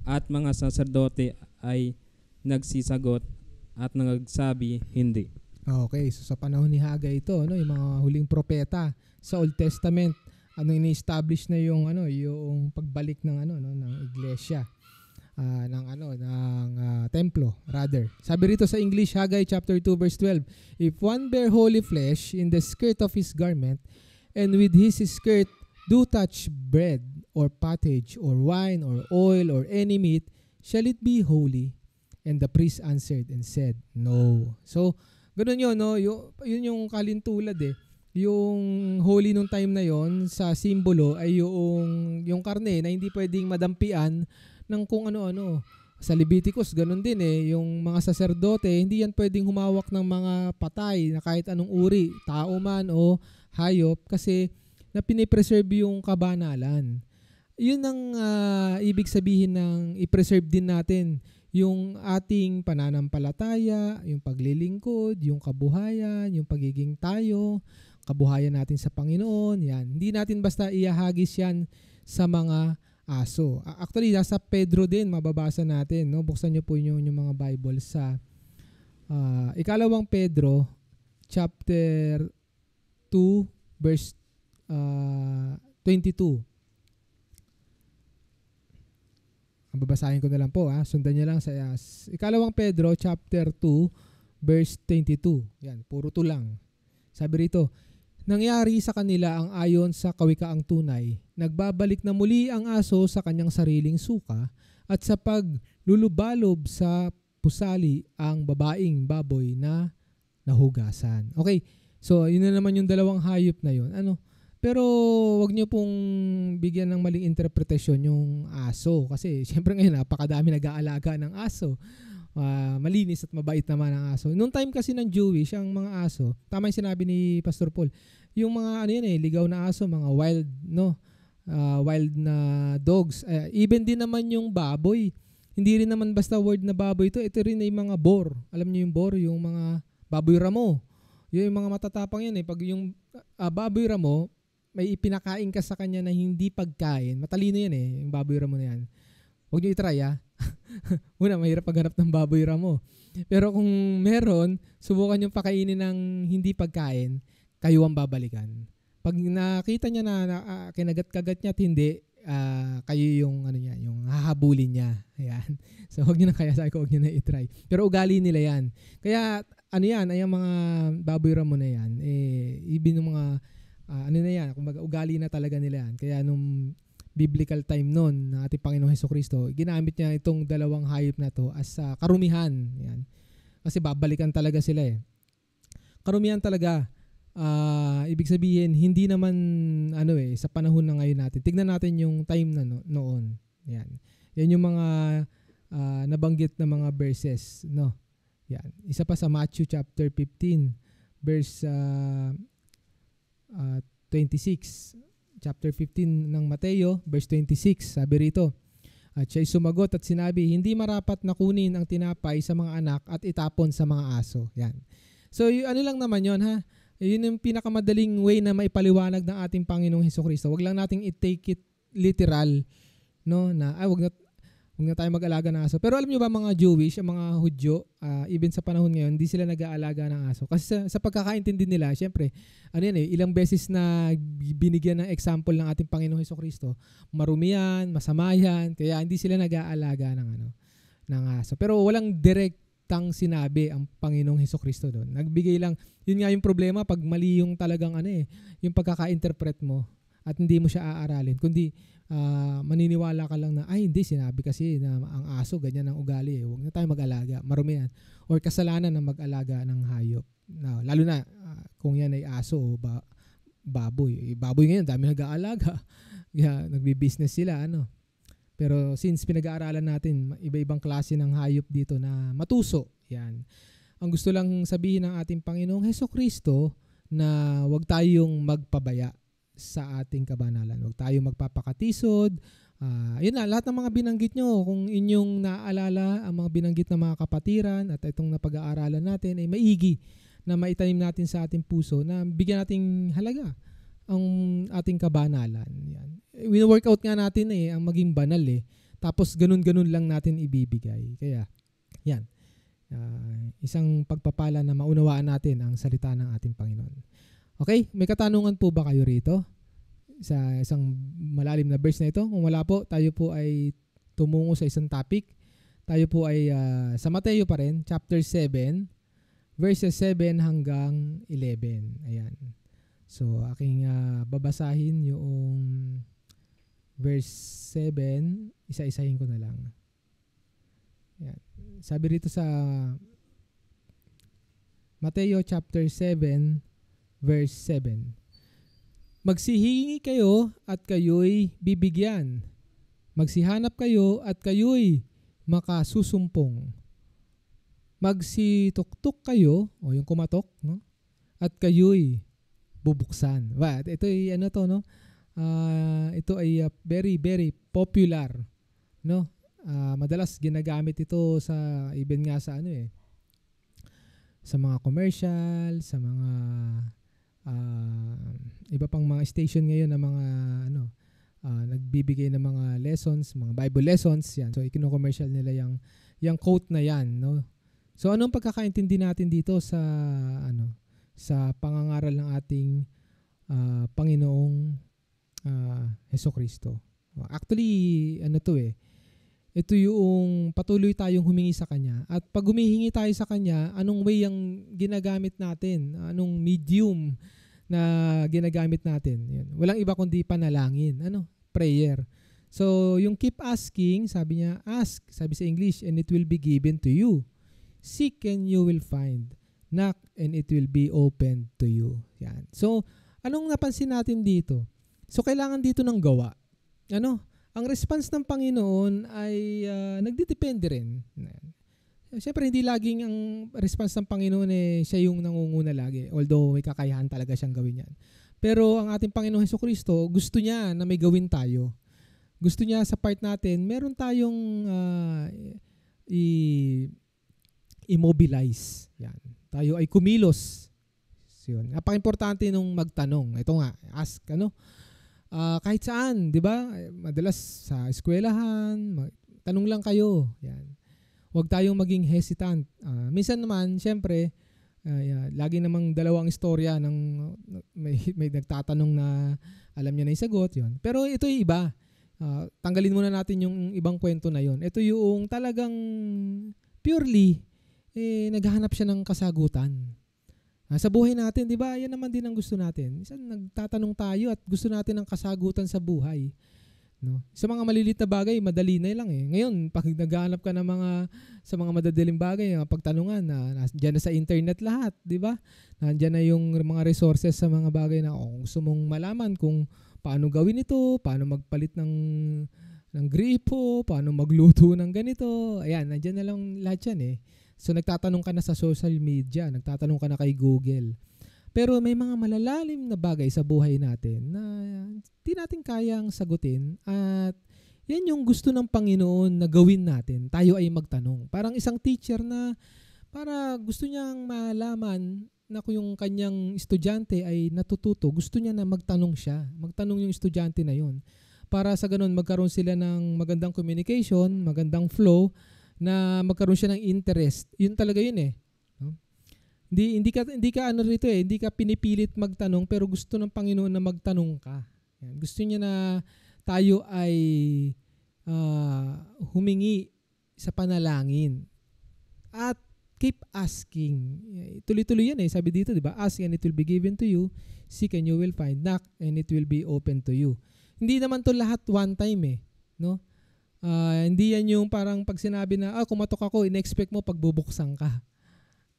At mga saserdote ay nagsisagot at nagsabi hindi. Okay, so sa panahon ni Haggai ito, yung mga huling propeta sa Old Testament, ini-establish na yung yung pagbalik ng ng iglesia, ng templo rather. Sabi rito sa English, Haggai chapter 2 verse 12, if one bear holy flesh in the skirt of his garment, and with his skirt do touch bread or pottage or wine or oil or any meat, shall it be holy? And the priest answered and said, no. So, ganun yun, no? Yun yung kalintulad Yung holy nung time na yon sa simbolo ay yung karne na hindi pwedeng madampian ng kung ano-ano. Sa Leviticus, ganun din yung mga saserdote, hindi yan pwedeng humawak ng mga patay na kahit anong uri, tao man o hayop, kasi na pinipreserve yung kabanalan. Yun ang ibig sabihin ng i-preserve din natin yung ating pananampalataya, yung paglilingkod, yung kabuhayan, yung pagiging tayo, kabuhayan natin sa Panginoon. Yan. Hindi natin basta iahagis yan sa mga aso. Actually, nasa Pedro din, mababasa natin. No? Buksan nyo po yung mga Bible sa ikalawang Pedro, chapter 2, verse 22. Ang babasahin ko na lang po. Sundan niyo lang sa ikalawang Pedro chapter 2 verse 22. Yan, puro 2 lang. Sabi rito, nangyari sa kanila ang ayon sa kawikaang tunay. Nagbabalik na muli ang aso sa kanyang sariling suka at sa paglulubalob sa pusali ang babaeng baboy na nahugasan. Okay, so yun na naman yung dalawang hayop na yun. Pero wag niyo pong bigyan ng maling interpretasyon yung aso kasi syempre ngayon napakadami nag-aalaga ng aso. Malinis at mabait naman ang aso. Noong time kasi ng Jewish, ang mga aso, tama yung sinabi ni Pastor Paul, yung mga ligaw na aso, mga wild, wild na dogs. Even din naman yung baboy. Hindi rin naman basta word na baboy ito. Ito rin ay mga boar. Alam niyo yung boar, yung mga baboy ramo. Yung mga matatapang yan. Pag yung baboy ramo, may ipinakain ka sa kanya na hindi pagkain, matalino yan yung baboy ramo na yan. Huwag nyo itry Una, mahirap paghanap ng baboy ramo. Pero kung meron, subukan nyo pakainin ng hindi pagkain, kayo ang babalikan. Pag nakita niya na kinagat-kagat niya at hindi, kayo yung yung hahabulin niya. Ayan. So huwag niyo na, kaya sabi ko huwag niyo na i-try. Pero ugali nila yan. Kaya ay mga baboy ramo na yan, even yung mga kumbaga ugali na talaga nila yan. Kaya nung biblical time noon ng ating Panginoong Hesukristo, ginamit niya itong dalawang hayop na to as karumihan. Yan. Kasi babalikan talaga sila Karumihan talaga. Ibig sabihin, hindi naman sa panahon na ngayon natin. Tignan natin yung time na noon. Yan. Yan yung mga nabanggit na mga verses, no. Yan. Isa pa sa Matthew chapter 15 verse 26. Chapter 15 ng Mateo, verse 26, sabi rito, at siya'y sumagot at sinabi, hindi marapat na kunin ang tinapay sa mga anak at itapon sa mga aso. Yan. So, lang naman yon ha? Yun yung pinakamadaling way na maipaliwanag ng ating Panginoong Hesukristo. Huwag lang nating i-take it literal, no, na wag na tayo mag-alaga ng aso. Pero alam niyo ba mga Jewish, ang mga Hudyo, even sa panahon ngayon, hindi sila nag-aalaga ng aso. Kasi sa pagkakaintindi nila, syempre, ilang beses na binigyan ng example ng ating Panginoong Hesukristo, marumi yan, masama yan, kaya hindi sila nag-aalaga ng aso. Pero walang direktang sinabi ang Panginoong Hesukristo doon. Nagbigay lang, yun nga yung problema pag mali yung talagang yung pagkaka-interpret mo at hindi mo siya aaralin, kundi maniniwala ka lang na hindi, sinabi kasi na ang aso ganyan ang ugali, huwag na tayo mag-alaga, marumi yan, or kasalanan na mag-alaga ng hayop, lalo na kung yan ay aso o baboy. Baboy ngayon dami nag-aalaga, nagbi-business sila pero since pinag-aaralan natin iba-ibang klase ng hayop dito na matuso, yan ang gusto lang sabihin ng ating Panginoong Hesukristo, na huwag tayong magpabaya sa ating kabanalan. Huwag tayo magpapakatisod. Yun na, lahat ng mga binanggit nyo, kung inyong naaalala ang mga binanggit ng mga kapatiran at itong napag-aaralan natin, ay maigi na maitanim natin sa ating puso, na bigyan nating halaga ang ating kabanalan. Yan. Wino-workout nga natin ang maging banal Tapos ganun-ganun lang natin ibibigay. Kaya, yan. Isang pagpapala na maunawaan natin ang salita ng ating Panginoon. Okay, may katanungan po ba kayo rito sa isang malalim na verse na ito? Kung wala po, tayo po ay tumungo sa isang topic. Tayo po ay sa Mateo pa rin, chapter 7, verses 7 hanggang 11. Ayan. So, aking babasahin yung verse 7, isa-isahin ko na lang. Ayan. Sabi rito sa Mateo chapter 7, verse 7. Magsihingi kayo at kayo'y bibigyan. Magsihanap kayo at kayo'y makasusumpong. Magsituktok kayo, o yung kumatok, no? At kayo'y bubuksan. Ito ay ito ay very, very popular, no? Madalas ginagamit ito sa even nga sa sa mga commercial, sa mga iba pang mga station ngayon na mga nagbibigay ng mga lessons, mga Bible lessons, yan. So ikino-commercial nila yung quote na yan, no? So anong pagkakaintindi natin dito sa sa pangangaral ng ating Panginoong Hesukristo? Actually, ito yung patuloy tayong humingi sa Kanya. At pag humihingi tayo sa Kanya, anong way ang ginagamit natin? Anong medium na ginagamit natin? Yan. Walang iba kundi panalangin. Prayer. So, yung keep asking, sabi niya, ask, sabi sa English, and it will be given to you. Seek and you will find. Knock and it will be opened to you. Yan. So, anong napansin natin dito? So, kailangan dito ng gawa. Ang response ng Panginoon ay nagdidepende rin. Siyempre, hindi laging ang response ng Panginoon siya yung nangunguna lagi. Although may kakayahan talaga siyang gawin yan. Pero ang ating Panginoong Hesukristo, gusto niya na may gawin tayo. Gusto niya sa part natin, meron tayong i-mobilize. Yan. Tayo ay kumilos. yun. Napaka-importante nung magtanong. Ito nga, ask, kahit saan, di ba? Madalas sa eskwelahan, tanong lang kayo. Yan. Huwag tayong maging hesitant. Minsan naman, syempre, lagi namang dalawang istorya ng may nagtatanong na alam niya na yung sagot. Yun. Pero ito yung iba. Tanggalin muna natin yung ibang kwento na yun. Ito yung talagang purely, naghahanap siya ng kasagutan. Sa buhay natin, di ba? Yan naman din ang gusto natin. Minsan nagtatanong tayo at gusto natin ng kasagutan sa buhay. No? Sa mga maliliit na bagay, madali na lang eh. Ngayon, pag naghahanap ka ng sa mga madadaling bagay, pagtanungan, nandiyan na sa internet lahat, di ba? Nandiyan na yung mga resources sa mga bagay na kung gusto mong malaman kung paano gawin ito, paano magpalit ng gripo, paano magluto ng ganito. Ayan, nandiyan na lang lahat yan eh. So nagtatanong ka na sa social media, nagtatanong ka na kay Google. Pero may mga malalalim na bagay sa buhay natin na di natin kayang sagutin at yan yung gusto ng Panginoon na gawin natin. Tayo ay magtanong. Parang isang teacher na para gusto niyang malaman na kung yung kanyang estudyante ay natututo, gusto niya na magtanong siya. Magtanong yung estudyante na yun. Para sa ganun magkaroon sila ng magandang communication, magandang flow, na magkaroon siya ng interest. Yun talaga yun eh. No? Hindi ka rito eh, hindi ka pinipilit magtanong pero gusto ng Panginoon na magtanong ka. Yan. Gusto niya na tayo ay humingi sa panalangin. At keep asking. Tuloy-tuloy yan eh. Sabi dito, di ba? Ask and it will be given to you. Seek and you will find. Knock and it will be open to you. Hindi naman to lahat one time eh. No? Hindi yan yung parang pag sinabi na, kumatok ako, in-expect mo pagbubuksan ka.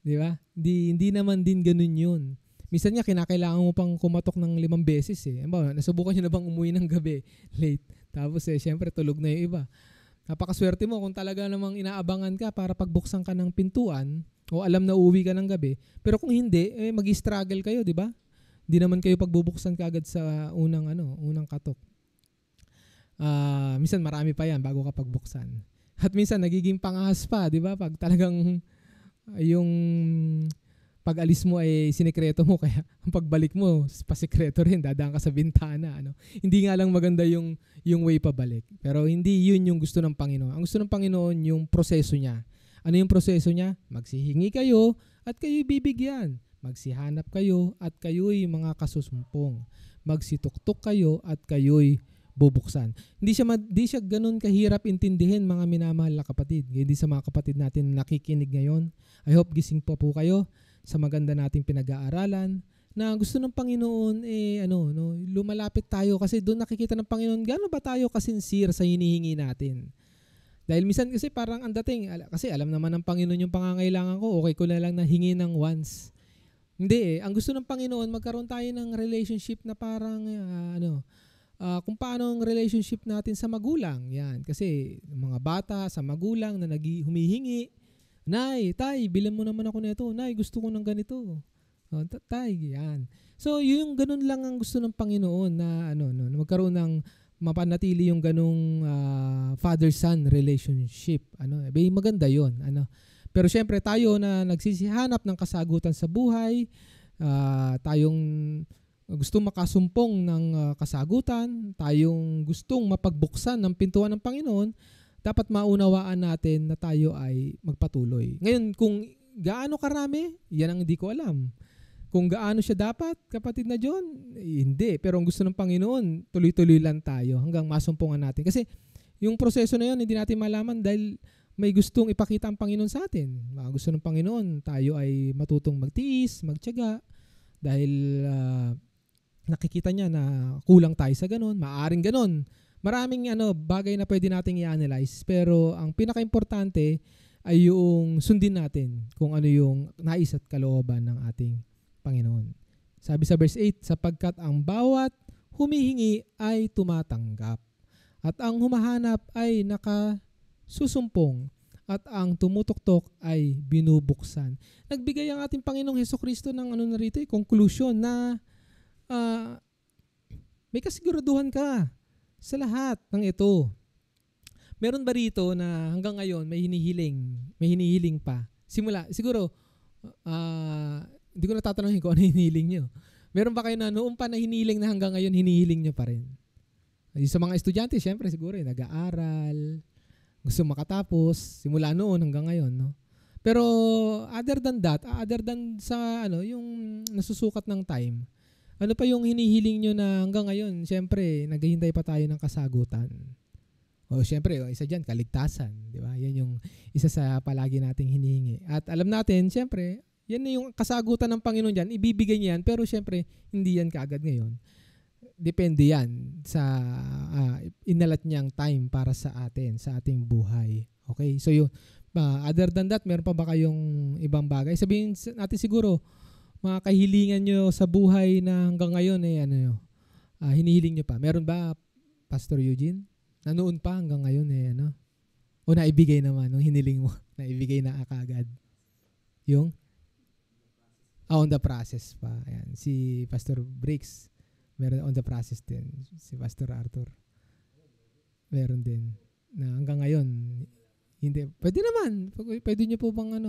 Di ba? Hindi naman din ganun yun. Minsan nga, kinakailangan mo pang kumatok ng 5 beses eh. Nasubukan nyo na bang umuwi ng gabi? Late. Tapos syempre tulog na yung iba. Napakaswerte mo kung talaga namang inaabangan ka para pagbuksan ka ng pintuan o alam na uuwi ka ng gabi. Pero kung hindi, mag-struggle kayo, di ba? Hindi naman kayo pagbubuksan kaagad sa unang katok. Minsan marami pa yan bago ka pagbuksan. At minsan nagiging pangahas pa, di ba? Pag talagang yung pag-alis mo ay sinikreto mo, kaya ang pagbalik mo, pasikreto rin, dadaan ka sa bintana. Hindi nga lang maganda yung way pabalik. Pero hindi yun yung gusto ng Panginoon. Ang gusto ng Panginoon yung proseso niya. Ano yung proseso niya? Magsihingi kayo at kayo'y bibigyan. Magsihanap kayo at kayo'y mga kasusumpong. Magsituktok kayo at kayo'y bubuksan. Hindi siya ganun kahirap intindihin, mga minamahal na kapatid. Hindi sa mga kapatid natin nakikinig ngayon. I hope gising po kayo sa maganda nating pinag-aaralan na gusto ng Panginoon lumalapit tayo kasi doon nakikita ng Panginoon gaano ba tayo kasincere sa hinihingi natin. Dahil minsan kasi parang ang dating kasi alam naman ng Panginoon yung pangangailangan ko, okay ko na lang na hingi ng once. Hindi ang gusto ng Panginoon magkaroon tayo ng relationship na parang kung paano ang relationship natin sa magulang. Yan kasi mga bata sa magulang na humihingi, Nay, tay, bilan mo naman ako nito. Nay, gusto ko ng ganito. Tay, yan. So, yung ganun lang ang gusto ng Panginoon na magkaroon ng mapanatili yung ganung father-son relationship. Maganda yon. Pero syempre tayo na nagsisihanap ng kasagutan sa buhay, tayong gustong makasumpong ng kasagutan, tayong gustong mapagbuksan ng pintuan ng Panginoon, dapat maunawaan natin na tayo ay magpatuloy. Ngayon, kung gaano karami, yan ang hindi ko alam. Kung gaano siya dapat, kapatid na John, hindi. Pero ang gusto ng Panginoon, tuloy-tuloy lang tayo hanggang masumpungan natin. Kasi yung proseso na yun, hindi natin malaman dahil may gustong ipakita ang Panginoon sa atin. Gusto ng Panginoon, tayo ay matutong magtiis, magtiyaga, dahil nakikita niya na kulang tayo sa ganun, maaring ganun. Maraming bagay na pwede nating i-analyze, pero ang pinaka-importante ay yung sundin natin kung ano yung nais at kalooban ng ating Panginoon. Sabi sa verse 8, sapagkat ang bawat humihingi ay tumatanggap, at ang humahanap ay nakasusumpong, at ang tumutuktok ay binubuksan. Nagbigay ang ating Panginoong Hesukristo ng narito, conclusion na may kasiguraduhan ka sa lahat ng ito. Meron ba rito na hanggang ngayon may hinihiling pa? Siguro hindi ko natatanungin kung ano hinihiling nyo. Meron ba kayo na noong pa na hinihiling na hanggang ngayon, hinihiling nyo pa rin? Sa mga estudyante, syempre siguro nag-aaral, gusto makatapos, simula noon hanggang ngayon, no? Pero other than that, other than sa yung nasusukat ng time, ano pa yung hinihiling nyo na hanggang ngayon? Syempre, naghihintay pa tayo ng kasagutan. O syempre, isa dyan, kaligtasan. Di ba? Yan yung isa sa palagi nating hinihingi. At alam natin, syempre, yan na yung kasagutan ng Panginoon dyan. Ibibigay niya yan, pero syempre, hindi yan kaagad ngayon. Depende yan sa inalat niyang time para sa atin, sa ating buhay. Okay? So yun, other than that, meron pa ba kayong ibang bagay? Sabihin natin siguro, mga kahilingan nyo sa buhay na hanggang ngayon, hinihiling nyo pa. Meron ba, Pastor Eugene? Na noon pa hanggang ngayon, o naibigay naman, nung hiniling mo, naibigay na kaagad. Yung? On the process pa. Ayan. Si Pastor Briggs, meron on the process din. Si Pastor Arthur, meron din. Na hanggang ngayon, hindi. Pwede naman. Pwede nyo po bang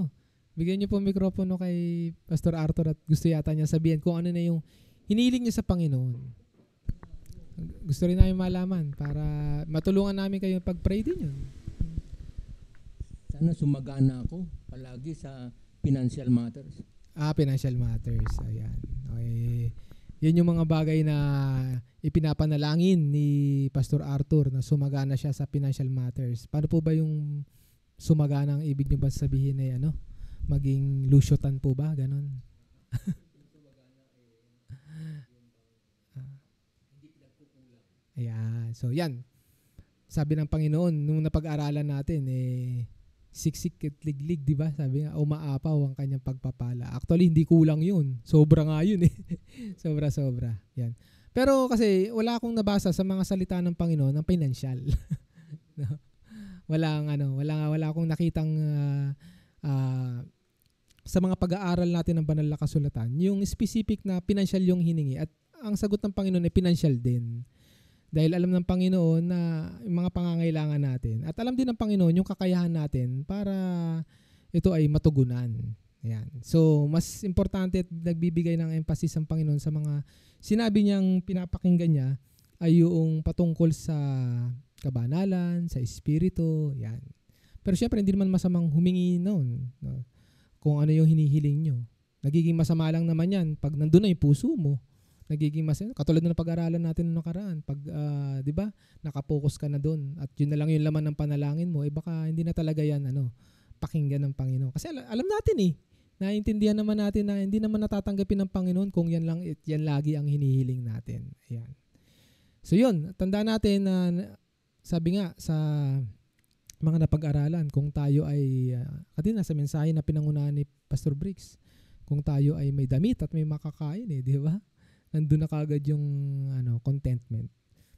bigyan nyo po mikropono kay Pastor Arthur at gusto yata niya sabihin kung ano na yung hiniling niya sa Panginoon. Gusto rin namin malaman para matulungan namin kayo pag-pray din yun. Sana sumagana ako palagi sa financial matters. Financial matters. Ayan. Okay. Yan yung mga bagay na ipinapanalangin ni Pastor Arthur na sumagana siya sa financial matters. Paano po ba yung sumagana ang ibig niyo ba sabihin ay maging lusyutan po ba? Ganon. Ayan. So yan. Sabi ng Panginoon nung napag-aralan natin siksik at liglig, di ba? Sabi nga, umaapaw ang kanyang pagpapala. Actually, hindi kulang yun. Sobra nga yun Sobra-sobra. Yan. Pero kasi, wala akong nabasa sa mga salita ng Panginoon ng financial. No? Wala akong nakitang sa mga pag-aaral natin ng banal na kasulatan, yung specific na financial yung hiningi. At ang sagot ng Panginoon ay financial din. Dahil alam ng Panginoon na yung mga pangangailangan natin. At alam din ng Panginoon yung kakayahan natin para ito ay matugunan. Ayan. So, mas importante at nagbibigay ng emphasis ang Panginoon sa mga sinabi niyang pinapakinggan niya ay yung patungkol sa kabanalan, sa espiritu. Yan. Pero syempre, hindi naman masamang humingi noon. No? Kung ano yung hinihiling nyo. Nagiging masama lang naman yan pag nandun na yung puso mo. Nagiging katulad na pag-aralan natin noong nakaraan, pag 'di ba, nakapokus ka na doon at yun na lang yung laman ng panalangin mo, baka hindi na talaga yan pakinggan ng Panginoon. Kasi alam natin naiintindihan naman natin na hindi naman natatanggapin ng Panginoon kung yan lagi ang hinihiling natin. Ayan. So yun, tandaan natin na sabi nga sa mga napag-aralan, kung tayo ay kanina sa mensahe na pinangunahan ni Pastor Briggs, kung tayo ay may damit at may makakain di ba? Nandun na kagad yung contentment.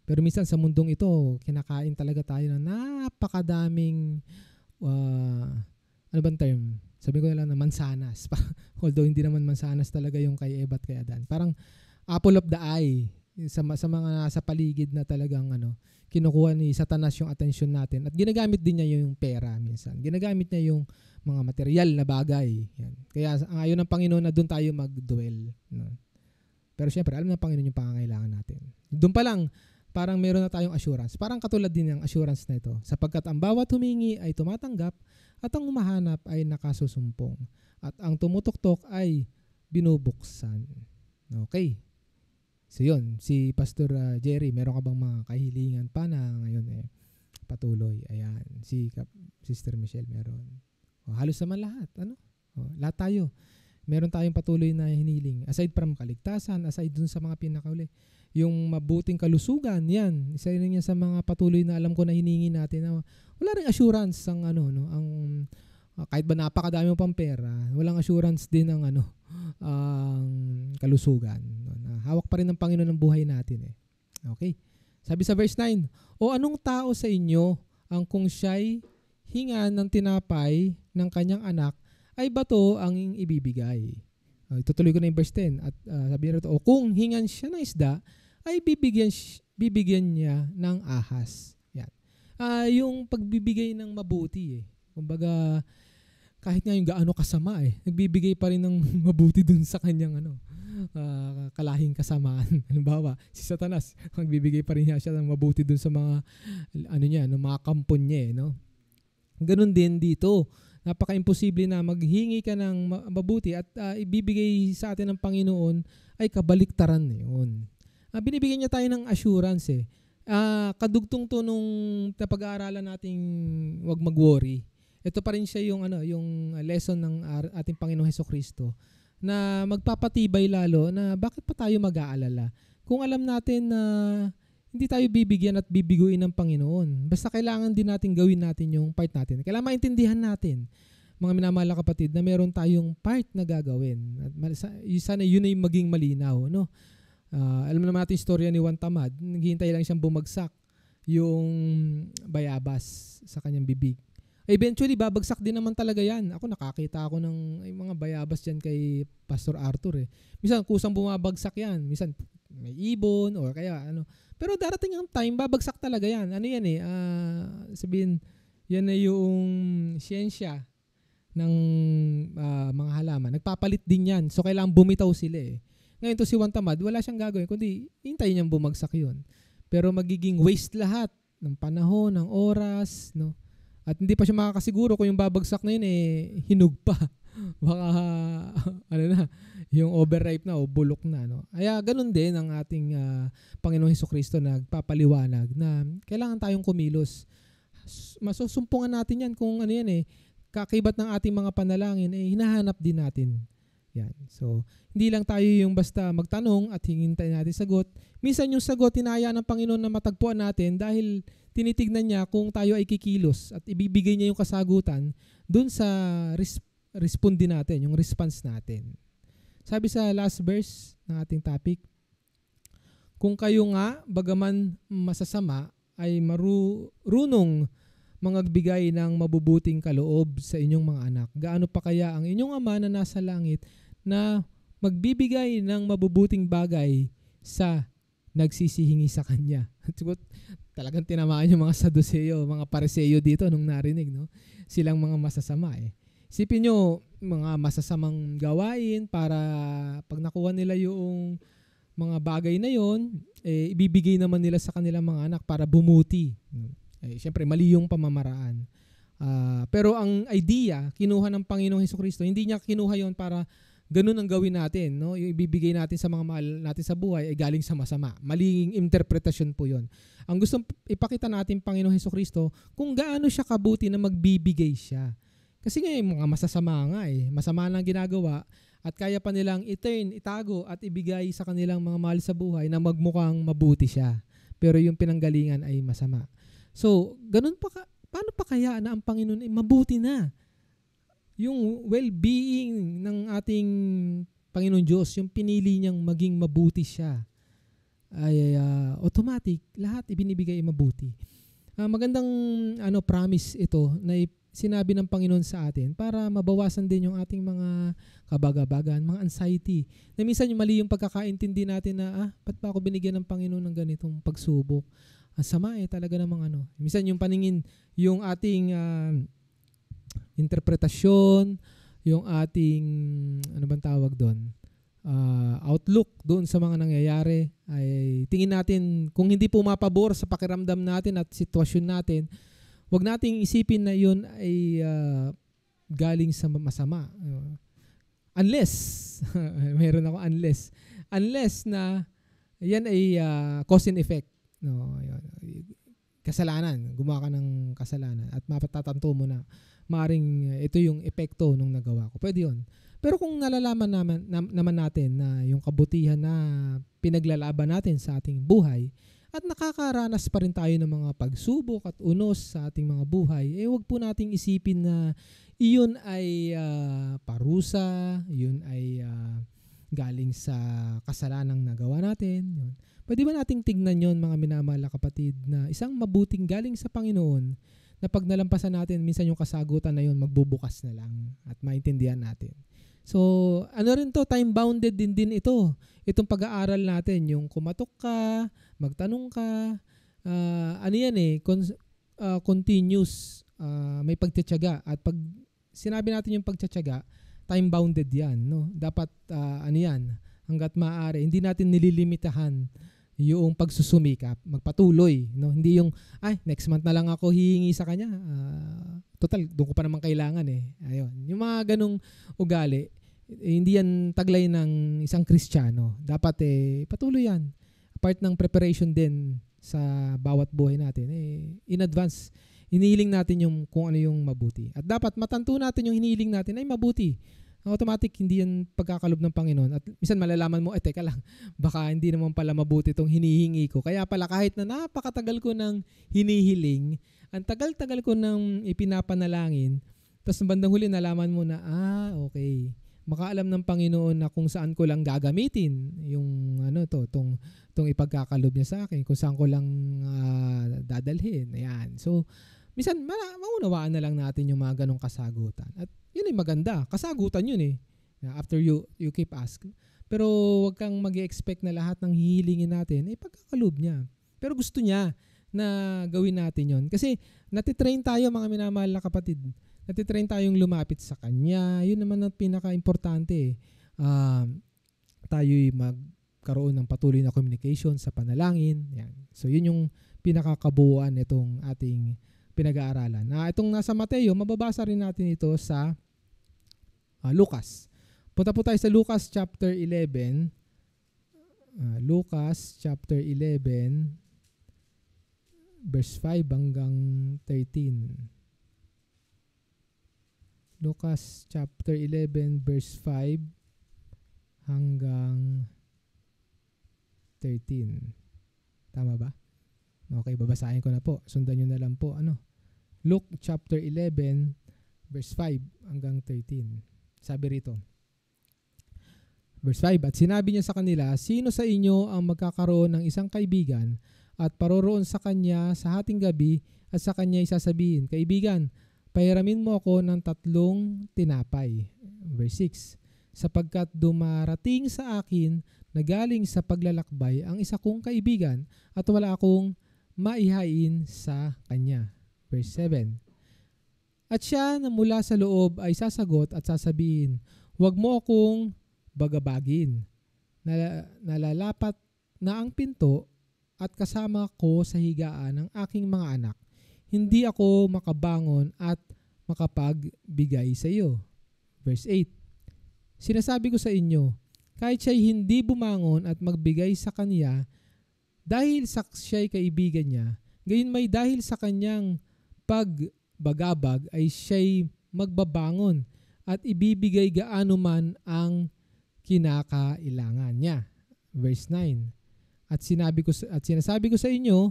Pero minsan sa mundong ito, kinakain talaga tayo ng napakadaming ano bang term? Sabi ko na lang na mansanas. Although hindi naman mansanas talaga yung kay Eva at kay Adan. Parang apple of the eye sa mga nasa paligid na talagang kinukuha ni Satanas yung atensyon natin. At ginagamit din niya yung pera minsan. Ginagamit niya yung mga material na bagay. Yan. Kaya ayon ng Panginoon na doon tayo mag-dwell. No? Pero syempre, alam ng Panginoon yung pangangailangan natin. Doon pa lang, parang meron na tayong assurance. Parang katulad din ng assurance na ito. Sapagkat ang bawat humingi ay tumatanggap at ang humahanap ay nakasusumpong. At ang tumutuktok ay binubuksan. Okay. So yun, si Pastor Jerry, meron ka bang mga kahilingan pa na ngayon patuloy? Ayan, si Sister Michelle meron. Halos naman lahat. Lahat tayo. Meron tayong patuloy na hiniling. Aside from kaligtasan, aside dun sa mga pinakauli. Yung mabuting kalusugan, yan. Isa rin yan sa mga patuloy na alam ko na hiningi natin. Wala rin assurance ang kahit ba napakadami mo pang pera, walang assurance din ang ang kalusugan. Hawak pa rin ng Panginoon ng buhay natin Okay. Sabi sa verse 9, o anong tao sa inyo ang kung siya'y hinga ng tinapay ng kanyang anak, ay bato ang ibibigay. Itutuloy ko na yung verse 10. At sabi nito, o kung hingan siya ng isda, ay bibigyan niya ng ahas. Yan. Yung pagbibigay ng mabuti. Kumbaga, kahit nga yung gaano kasama nagbibigay pa rin ng mabuti dun sa kanyang kalahing kasamaan. Halimbawa, si Satanas, magbibigay pa rin siya ng mabuti dun sa mga mga kampon niya, no? Ganun din dito. Napaka-imposible na maghingi ka ng mabuti at ibibigay sa atin ng Panginoon ay kabaliktaran na yun. Binibigyan niya tayo ng assurance kadugtong to nung napag-aaralan nating wag mag-worry. Ito pa rin siya yung lesson ng ating Panginoong Hesukristo na magpapatibay lalo na bakit pa tayo mag-aalala kung alam natin na hindi tayo bibigyan at bibiguin ng Panginoon. Basta kailangan din natin gawin natin yung part natin. Kailangan maintindihan natin, mga minamahal na kapatid, na meron tayong part na gagawin. At sana yun ay maging malinaw, no? Alam naman natin yung storya ni Juan Tamad. Naghihintay lang siyang bumagsak yung bayabas sa kanyang bibig. Eventually, babagsak din naman talaga yan. Ako nakakita ako ng mga bayabas dyan kay Pastor Arthur. Minsan, kusang bumabagsak yan. Minsan, may ibon or kaya ano. Pero darating ang time, babagsak talaga yan. Ano yan sabihin, yan na yung siyensya ng mga halaman. Nagpapalit din yan. So, kailangan bumitaw sila Ngayon to si Juan Tamad, wala siyang gagawin, kundi hintayin niyang bumagsak yun. Pero magiging waste lahat ng panahon, ng oras, no? At hindi pa siya makakasiguro kung yung babagsak na yun hinug pa. Baka yung overripe na o bulok na, no? Kaya ganun din ang ating Panginoong Hesukristo na nagpapaliwanag na kailangan tayong kumilos. Masusumpungan natin yan kung kakibat ng ating mga panalangin hinahanap din natin. Yan. So, hindi lang tayo yung basta magtanong at hingintay natin sagot. Minsan yung sagot tinaya ng Panginoon na matagpuan natin dahil tinitignan niya kung tayo ay kikilos at ibibigay niya yung kasagutan dun sa responde natin, yung response natin. Sabi sa last verse ng ating topic, kung kayo nga, bagaman masasama, ay marunong mangagbigay ng mabubuting kaloob sa inyong mga anak, gaano pa kaya ang inyong Ama na nasa langit na magbibigay ng mabubuting bagay sa nagsisihingi sa Kanya. Talagang tinamaan yung mga Saduceo, mga Pariseo dito nung narinig, no? Silang mga masasama Isipin nyo, mga masasamang gawain para pag nakuha nila yung mga bagay na yon, ibibigay naman nila sa kanilang mga anak para bumuti. Siyempre, mali yung pamamaraan. Pero ang idea, kinuha ng Panginoong Hesukristo, hindi niya kinuha yon para ganun ang gawin natin, no? Yung ibibigay natin sa mga mahal natin sa buhay ay galing sa masama. Maling interpretasyon po yon. Ang gustong ipakita natin Panginoong Hesukristo kung gaano siya kabuti na magbibigay siya. Kasi nga yung mga masasama nga masama lang ginagawa at kaya pa nilang itago at ibigay sa kanilang mga mahal sa buhay na magmukhang mabuti siya. Pero yung pinanggalingan ay masama. So, ganun paano pa kaya na ang Panginoon ay mabuti na? Yung well-being ng ating Panginoon Diyos, yung pinili niyang maging mabuti siya, ay automatic, lahat ibinibigay mabuti. Magandang promise ito na sinabi ng Panginoon sa atin para mabawasan din yung ating mga kabagabagan, mga anxiety. Na minsan yung mali yung pagkakaintindi natin na, ba't ba ako binigyan ng Panginoon ng ganitong pagsubok? Ang sama talaga namang Minsan yung paningin, yung ating interpretasyon, yung ating, tawag doon? Outlook doon sa mga nangyayari ay tingin natin kung hindi pumapabor sa pakiramdam natin at sitwasyon natin, wag nating isipin na yun ay galing sa masama. Unless, mayroon ako unless na yan ay cause and effect. No, kasalanan, gumawa ka ng kasalanan at mapatatanto mo na maaring ito yung epekto nung nagawa ko. Pwede yun. Pero kung nalalaman naman natin na yung kabutihan na pinaglalaban natin sa ating buhay at nakakaranas pa rin tayo ng mga pagsubok at unos sa ating mga buhay, wag po nating isipin na iyon ay parusa, iyon ay galing sa kasalanang nagawa natin. Yun. Pwede ba nating tignan yon mga minamahal na kapatid na isang mabuting galing sa Panginoon na pag nalampasan natin, minsan yung kasagutan na yun magbubukas na lang at maintindihan natin. So, rin to, time-bounded din ito. Itong pag-aaral natin, yung kumatok ka, magtanong ka, continuous, may pagtitiyaga at pag sinabi natin yung pagtsatsaga, time-bounded yan. No? Dapat, ano yan, hanggat maaari, hindi natin nililimitahan yung pagsusumikap, magpatuloy. No? Hindi yung, next month na lang ako hihingi sa kanya. Total, doon ko pa naman kailangan eh. Ayun. Yung mga ganong ugali, hindi yan taglay ng isang Kristiyano. Dapat patuloy yan. Part ng preparation din sa bawat buhay natin. In advance, hinihiling natin yung kung ano yung mabuti. At dapat matanto natin yung hinihiling natin ay mabuti. Automatic, hindi yan pagkakalob ng Panginoon. At minsan malalaman mo, teka lang, baka hindi naman pala mabuti itong hinihingi ko. Kaya pala kahit na napakatagal ko ng hinihiling, ang tagal-tagal ko ng ipinapanalangin, tapos bandang huli nalaman mo na, okay. Makaalam ng Panginoon na kung saan ko lang gagamitin yung tong ipagkakalob niya sa akin, kung saan ko lang dadalhin. Ayan. So, minsan maunawaan na lang natin yung mga ganong kasagutan. At yun ay maganda. Kasagutan yun eh. After you keep asking. Pero wag kang mag-expect na lahat ng hihilingin natin pagkakalob niya. Pero gusto niya na gawin natin yun. Kasi natitrain tayo mga minamahal na kapatid. Natitrain tayong lumapit sa Kanya. Yun naman ang pinaka-importante. Tayo'y magkaroon ng patuloy na communication sa panalangin. Yan. So yun yung pinakakabuuan itong ating pinag-aaralan. Itong nasa Mateo, mababasa rin natin ito sa Lucas. Punta po tayo sa Lucas chapter 11. Lucas chapter 11 verse 5 hanggang 13. Lucas chapter 11 verse 5 hanggang 13. Tama ba? Okay, babasahin ko na po. Sundan nyo na lang po. Luke chapter 11 verse 5 hanggang 13. Sabi rito. Verse 5, at sinabi niya sa kanila, sino sa inyo ang magkakaroon ng isang kaibigan at paroroon sa kanya sa hating gabi at sa kanya isasabihin, kaibigan, pahiramin mo ako ng 3 tinapay. Verse 6, sapagkat dumarating sa akin na galing sa paglalakbay ang isa kong kaibigan at wala akong maihain sa kanya. Verse 7, at siya na mula sa loob ay sasagot at sasabihin, huwag mo akong bagabagin. Nalalapat na ang pinto at kasama ko sa higaan ng aking mga anak. Hindi ako makabangon at makapagbigay sa iyo. Verse 8, sinasabi ko sa inyo, kahit siya'y hindi bumangon at magbigay sa kanya dahil siya'y kaibigan niya, gayon may dahil sa kanyang pagbagabag ay siya'y magbabangon at ibibigay gaano man ang kinakailangan niya. Verse 9, at sinasabi ko sa inyo,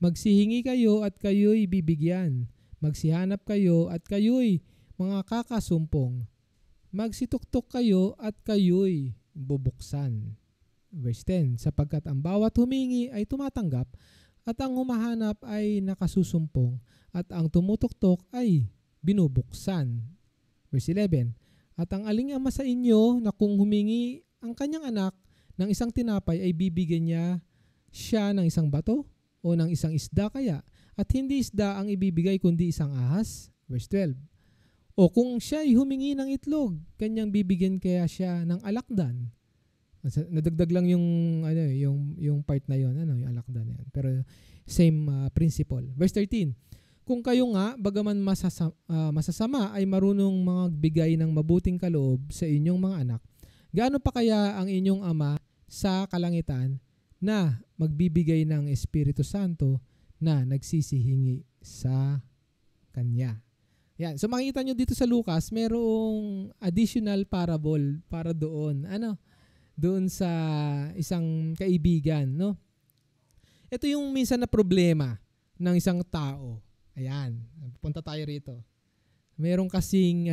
magsihingi kayo at kayo'y bibigyan. Magsihanap kayo at kayo'y mga kakasumpong. Magsituktok kayo at kayo'y bubuksan. Verse 10, sapagkat ang bawat humingi ay tumatanggap at ang humahanap ay nakasusumpong at ang tumutuktok ay binubuksan. Verse 11, at ang aling ama sa inyo na kung humingi ang kanyang anak ng isang tinapay ay bibigyan niya siya ng isang bato o ng isang isda kaya, at hindi isda ang ibibigay kundi isang ahas. Verse 12, o kung siya ay humingi ng itlog, kanyang bibigyan kaya siya ng alakdan. Nadagdag lang yung part na yon, yung alakdan na yan. Pero same principle. Verse 13, kung kayo nga bagaman masasama ay marunong magbigay ng mabuting kaloob sa inyong mga anak, gaano pa kaya ang inyong ama sa kalangitan na magbibigay ng Espiritu Santo na nagsisihingi sa Kanya. Yan. So makikita nyo dito sa Lucas, merong additional parable para doon. Doon sa isang kaibigan, no? Ito yung minsan na problema ng isang tao. Ayan. Punta tayo rito. Meron kasing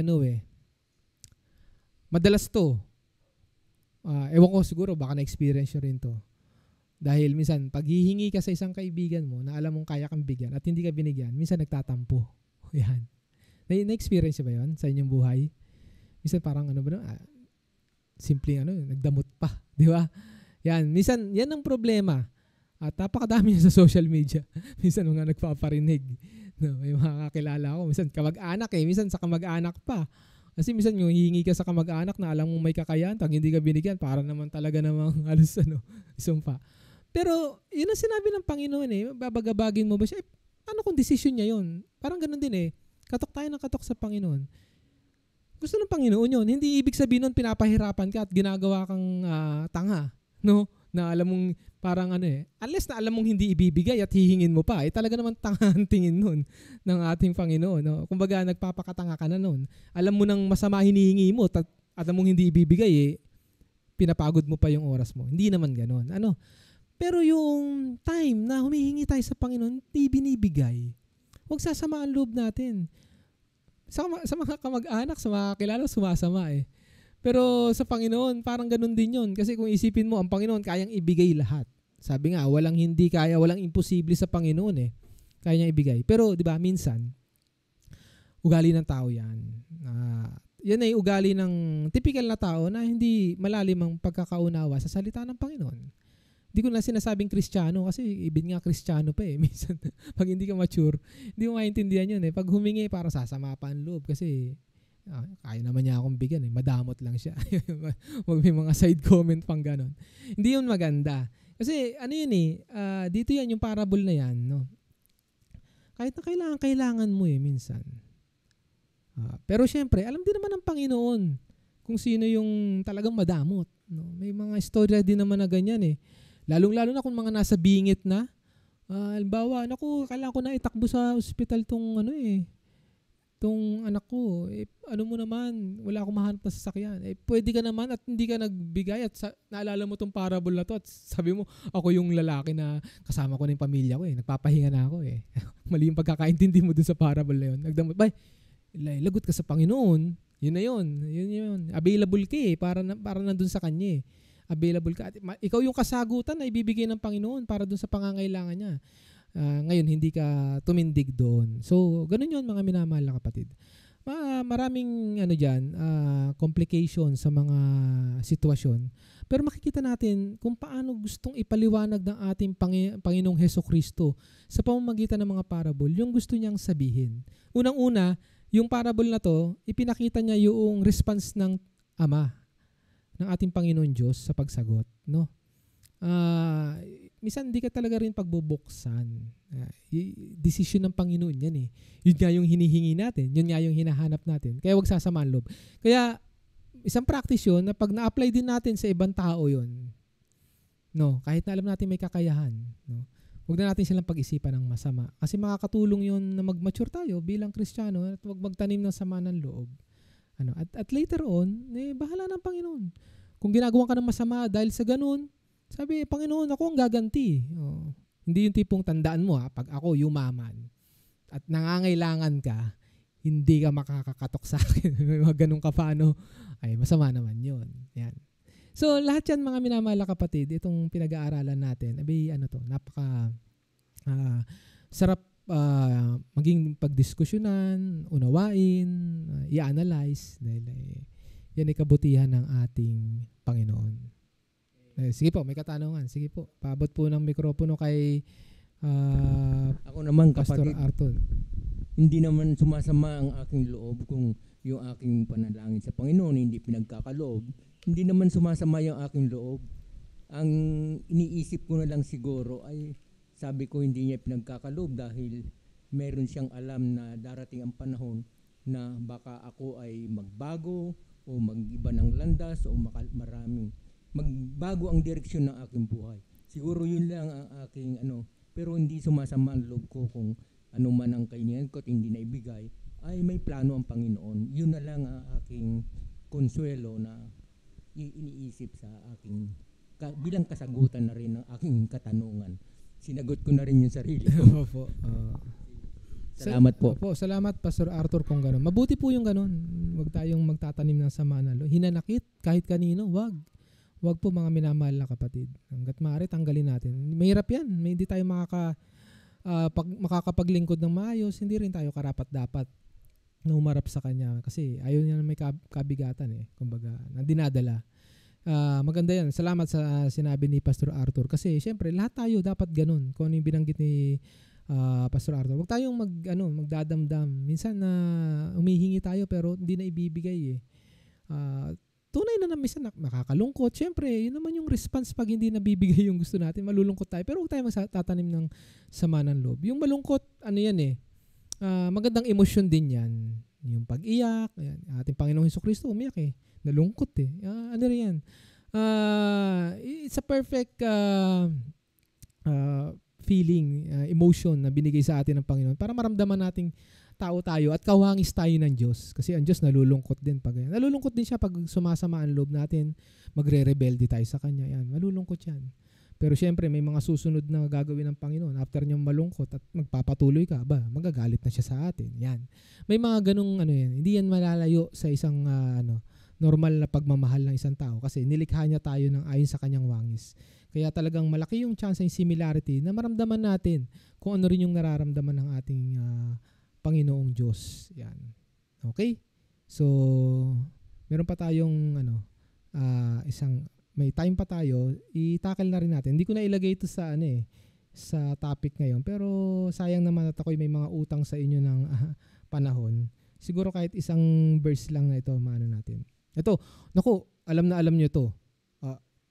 madalas to. Ewan ko siguro, baka na-experience nyo rin to. Dahil minsan, pag hihingi ka sa isang kaibigan mo na alam mong kaya kang bigyan at hindi ka binigyan, minsan nagtatampo. Yan. Na-experience ba yun sa inyong buhay? Minsan parang simpleng nagdamot pa. Di ba? Yan. Minsan, yan ang problema. At napakadami niya sa social media. Minsan mga nagpaparinig No, may mga kakilala ko, minsan kamag-anak minsan sa kamag-anak pa. Kasi minsan yung hihingi ka sa kamag-anak na alam mong may kakayahan, pag hindi ka binigyan, para naman talaga namang halos isumpa. Pero yun ang sinabi ng Panginoon babagabagin mo ba siya? Ano kung decision niya yun? Parang ganun din katok tayo ng katok sa Panginoon. Gusto ng Panginoon yun. Hindi ibig sabihin nun pinapahirapan ka at ginagawa kang tanga. No? Na alam mong parang unless na alam mong hindi ibibigay at hihingin mo pa, talaga naman tanga ang tingin nun ng ating Panginoon. No? Kumbaga, nagpapakatanga ka na nun. Alam mo nang masama hinihingi mo at alam mong hindi ibibigay, pinapagod mo pa yung oras mo. Hindi naman ganon. Pero yung time na humihingi tayo sa Panginoon, hindi binibigay. Huwag sasama ang loob natin. Sa mga kamag-anak, sa mga kilala, sumasama Pero sa Panginoon, parang ganun din yun. Kasi kung isipin mo, ang Panginoon kayang ibigay lahat. Sabi nga, walang hindi kaya, walang imposible sa Panginoon Kaya niya ibigay. Pero, di ba, minsan, ugali ng tao yan. Yan ay ugali ng typical na tao na hindi malalim ang pagkakaunawa sa salita ng Panginoon. Hindi ko na sinasabing Kristiyano kasi ibig nga Kristiyano pa Minsan, pag hindi ka mature, hindi mo maintindihan yun Pag humingi, para sasama pa ang loob kasi kaya naman niya akong bigyan madamot lang siya. Wag may mga side comment pang ganon. Hindi yun maganda. Kasi dito yan yung parable na yan, no? Kahit na kailangan mo minsan. Pero syempre, alam din naman ng Panginoon kung sino yung talagang madamot, no? May mga istorya din naman na ganyan Lalong-lalo na kung mga nasa bingit na. Halimbawa, kailangan ko na itakbo sa ospital tong tong anak ko, ano mo naman, wala akong mahanap na sasakyan. Pwede ka naman at hindi ka nagbigay at naalala mo tong parable na to at sabi mo, ako yung lalaki na kasama ko na yung pamilya ko nagpapahinga na ako Mali yung pagkakaintindi mo dun sa parable na yun. Nagdamot, lagot ka sa Panginoon. Yun na yun. Available ka para nandun sa kanya Available ka. At ikaw yung kasagutan na ibibigay ng Panginoon para dun sa pangangailangan niya. Ngayon, hindi ka tumindig doon. So, ganun yun mga minamahal na kapatid. Maraming complication sa mga sitwasyon. Pero makikita natin kung paano gustong ipaliwanag ng ating Panginoong Hesukristo sa pamamagitan ng mga parable, yung gusto niyang sabihin. Unang-una, yung parable na to, ipinakita niya yung response ng Ama, ng ating Panginoon Diyos sa pagsagot. No? Minsan hindi ka talaga rin pagbubuksan. Decision ng Panginoon yan Yun nga yung hinihingi natin. Yun nga yung hinahanap natin. Kaya wag sasama ang loob. Kaya isang practice yun na pag na-apply din natin sa ibang tao yun. No, kahit na alam natin may kakayahan. No, wag na natin silang pag-isipan ng masama. Kasi makakatulong yun na mag-mature tayo bilang Kristiyano at wag magtanim ng sama ng loob. At later on, bahala ng Panginoon. Kung ginagawa ka ng masama dahil sa ganun, sabi, Panginoon, ako ang gaganti. Hindi yung tipong tandaan mo pag ako yumaman at nangangailangan ka, hindi ka makakakatok sa akin. May mga ganun ka paano, ay masama naman yun. Yan. So, lahat yan mga minamahal na kapatid, itong pinag-aaralan natin, napaka sarap maging pagdiskusyonan, unawain, i-analyze, dahil yan ay kabutihan ng ating Panginoon. Sige po, may katanungan. Sige po, paabot po ng mikropono kay ako naman, Pastor kapatid, Arton. Hindi naman sumasama ang aking loob kung yung aking panalangin sa Panginoon hindi pinagkakaloob. Hindi naman sumasama yung aking loob. Ang iniisip ko na lang siguro ay sabi ko hindi niya pinagkakaloob dahil meron siyang alam na darating ang panahon na baka ako ay magbago o mag-iba ng landas o magbago ang direksyon ng aking buhay. Siguro yun lang ang aking pero hindi sumasama ang loob ko kung ano man ang kailangan ko at hindi na ibigay, ay may plano ang Panginoon. Yun na lang ang aking konsuelo na iniisip sa aking bilang kasagutan na rin ng aking katanungan. Sinagot ko na rin yung sarili ko. Salamat po. Salamat Pastor Arthur kung gano'n. Mabuti po yung gano'n. Huwag tayong magtatanim ng sama na loob. Hinanakit kahit kanino, wag. Wag po mga minamahal na kapatid. Hanggat maaari, tanggalin natin. Mahirap yan. Hindi tayo makakapaglingkod ng maayos. Hindi rin tayo karapat-dapat na humarap sa Kanya. Kasi ayaw niya na may kabigatan kumbaga, na dinadala. Maganda yan. Salamat sa sinabi ni Pastor Arthur. Kasi syempre, lahat tayo dapat ganun. Kung ano yung binanggit ni Pastor Arthur. Huwag tayong magdadamdam. Minsan na humihingi tayo pero hindi na ibibigay eh. Tunay na minsan nakakalungkot. Siyempre, yun naman yung response pag hindi nabibigay yung gusto natin. Malulungkot tayo. Pero huwag tayo magtatanim ng sama ng loob. Yung malungkot, magandang emosyon din yan. Yung pag-iyak. Ayan. Ating Panginoong Hesukristo, umiyak eh. Nalungkot eh. Ano rin yan? It's a perfect feeling, emotion na binigay sa atin ng Panginoon para maramdaman nating tao tayo at kawangis tayo ng Diyos. Kasi ang Diyos nalulungkot din. Nalulungkot din siya pag sumasama ang loob natin, magre-rebelde tayo sa Kanya. Yan, malulungkot yan. Pero syempre, may mga susunod na gagawin ng Panginoon. After niyang malungkot at magpapatuloy ka, magagalit na siya sa atin. Yan. May mga ganung yan. Hindi yan malalayo sa isang normal na pagmamahal ng isang tao kasi nilikha niya tayo ng ayon sa Kanyang wangis. Kaya talagang malaki yung chance ng similarity na maramdaman natin kung ano rin yung nararamdaman ng ating Panginoong Diyos. Yan. Okay? So, meron pa tayong may time pa tayo, i-tackle na rin natin. Hindi ko na ilagay ito sa sa topic ngayon, pero sayang naman at ako'y may mga utang sa inyo ng panahon. Siguro kahit isang verse lang na ito, maano natin. Ito, alam na alam nyo ito.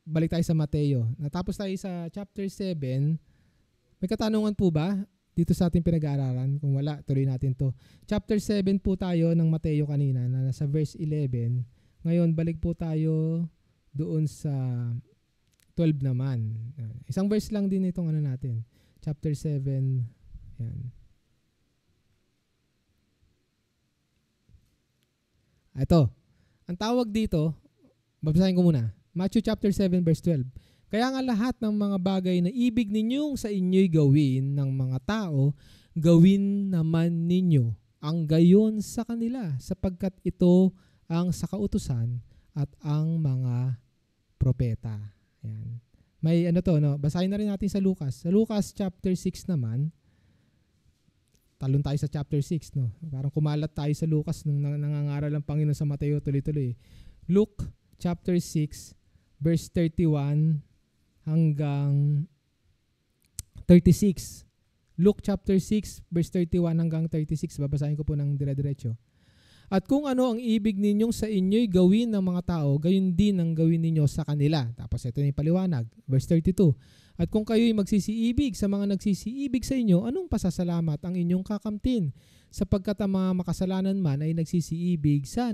Balik tayo sa Mateo. Natapos tayo sa chapter 7. May katanungan po ba dito sa ating pinag-aaralan? Kung wala, tuloy natin to. Chapter 7 po tayo ng Mateo kanina na nasa verse 11. Ngayon, balik po tayo doon sa 12 naman. Isang verse lang din itong natin. Chapter 7. Yan. Ito. Ang tawag dito, babasahin ko muna. Matthew chapter 7 verse 12. Kaya nga lahat ng mga bagay na ibig ninyong sa inyo'y gawin ng mga tao, gawin naman ninyo ang gayon sa kanila sapagkat ito ang sa kautusan at ang mga propeta. Ayan. May basahin na rin natin sa Lucas. Sa Lucas chapter 6 naman, talon tayo sa chapter 6, no? Parang kumalat tayo sa Lucas nung nangangaral ang Panginoon sa Mateo tuloy-tuloy. Luke chapter 6 verse 31 hanggang 36. Luke chapter 6 verse 31 hanggang 36. Babasahin ko po ng dire-diretso. At kung ano ang ibig ninyong sa inyo'y gawin ng mga tao, gayon din ang gawin ninyo sa kanila. Tapos ito na yung paliwanag. Verse 32. At kung kayo'y magsisiibig sa mga nagsisiibig sa inyo, anong pasasalamat ang inyong kakamtin? Sapagkat ang mga makasalanan man ay nagsisiibig sa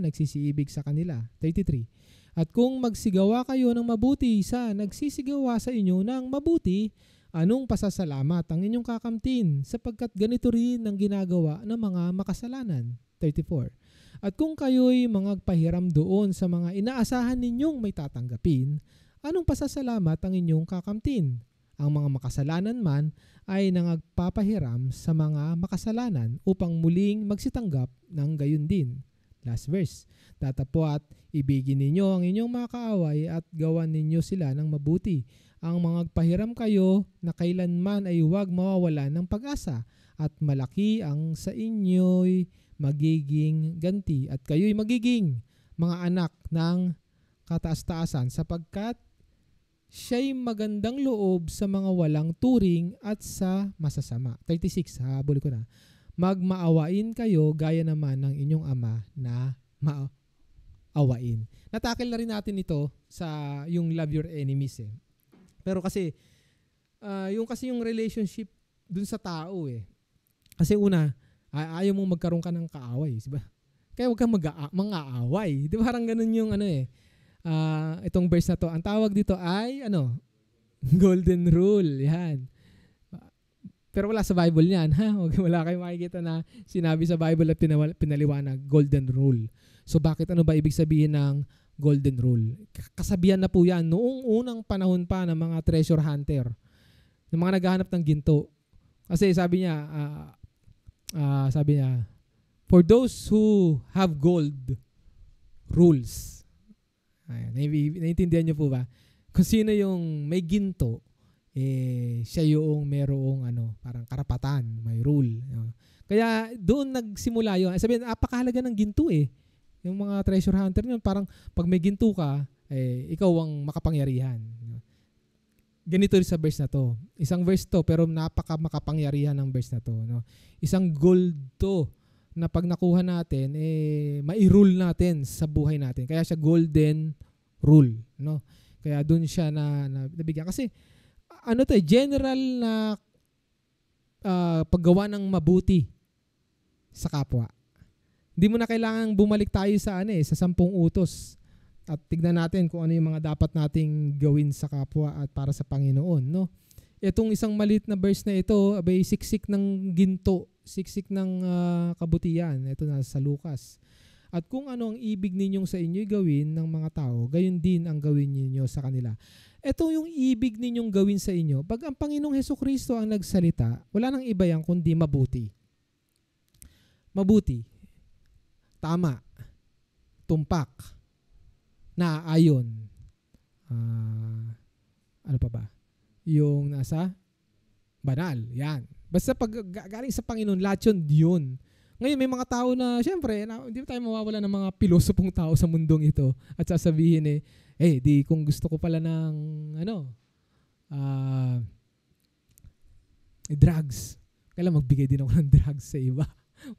kanila. 33. At kung magsigawa kayo ng mabuti sa nagsisigawa sa inyo ng mabuti, anong pasasalamat ang inyong kakamtin? Sapagkat ganito rin ang ginagawa ng mga makasalanan. 34. At kung kayo'y mangagpahiram doon sa mga inaasahan ninyong may tatanggapin, anong pasasalamat ang inyong kakamtin? Ang mga makasalanan man ay nangagpapahiram sa mga makasalanan upang muling magsitanggap ng gayon din. Last verse. Datapwat, ibigin ninyo ang inyong mga kaaway at gawan ninyo sila ng mabuti. Ang mangagpahiram kayo na kailanman ay huwag mawawalan ng pag-asa at malaki ang sa inyo'y magiging ganti at kayo'y magiging mga anak ng kataas-taasan sapagkat siya'y magandang loob sa mga walang turing at sa masasama. 36, habol ko na. Magmaawain kayo gaya naman ng inyong ama na maawain. Natakil na rin natin ito sa yung love your enemies eh. Pero kasi yung relationship dun sa tao eh. Kasi una, ayaw mong magkaroon ka ng kaaway, diba? Kaya huwag kang mang-aaway. Di ba parang ganun yung itong verse na to. Ang tawag dito ay golden rule. Yan. Pero wala sa Bible yan. Wala kayong makikita na sinabi sa Bible at pinaliwanag, golden rule. So bakit ba ibig sabihin ng golden rule? Kasabihan na po yan noong unang panahon pa ng mga treasure hunter, ng mga naghahanap ng ginto. Kasi sabi niya, for those who have gold, rules. Ayan, naiintindihan niyo po ba? Kung sino yung may ginto, siya yung merong parang karapatan, may rule. Kaya doon nagsimula yun. Sabihin, napakahalaga ng ginto eh. Yung mga treasure hunter yun, parang pag may ginto ka, ikaw ang makapangyarihan. ganito rin sa verse na to. Isang verse to pero napaka makapangyarihan ng verse na to, no? Isang gold to na pag nakuha natin mai-rule natin sa buhay natin. Kaya siya golden rule, no? Kaya doon siya na nabigyan kasi general na paggawa ng mabuti sa kapwa. Hindi mo na kailangang bumalik tayo sa sa 10 utos at tignan natin kung ano yung mga dapat nating gawin sa kapwa at para sa Panginoon, no? Itong isang maliit na verse na ito, abay siksik ng ginto, siksik ng kabutihan. Ito na sa Lucas. At kung ano ang ibig ninyong sa inyo'y gawin ng mga tao, gayon din ang gawin ninyo sa kanila. Ito yung ibig ninyong gawin sa inyo. Pag ang Panginoong Hesukristo ang nagsalita, wala nang iba yan kundi mabuti. Mabuti. Tama. Tumpak. Naaayon. Ano pa ba? Yung nasa banal. Yan. Basta pag galing sa Panginoon, lahat yun. Ngayon may mga tao na, syempre, hindi tayo mawawala ng mga pilosopong tao sa mundong ito at sasabihin di kung gusto ko pala ng drugs, kailangan magbigay din ako ng drugs sa iba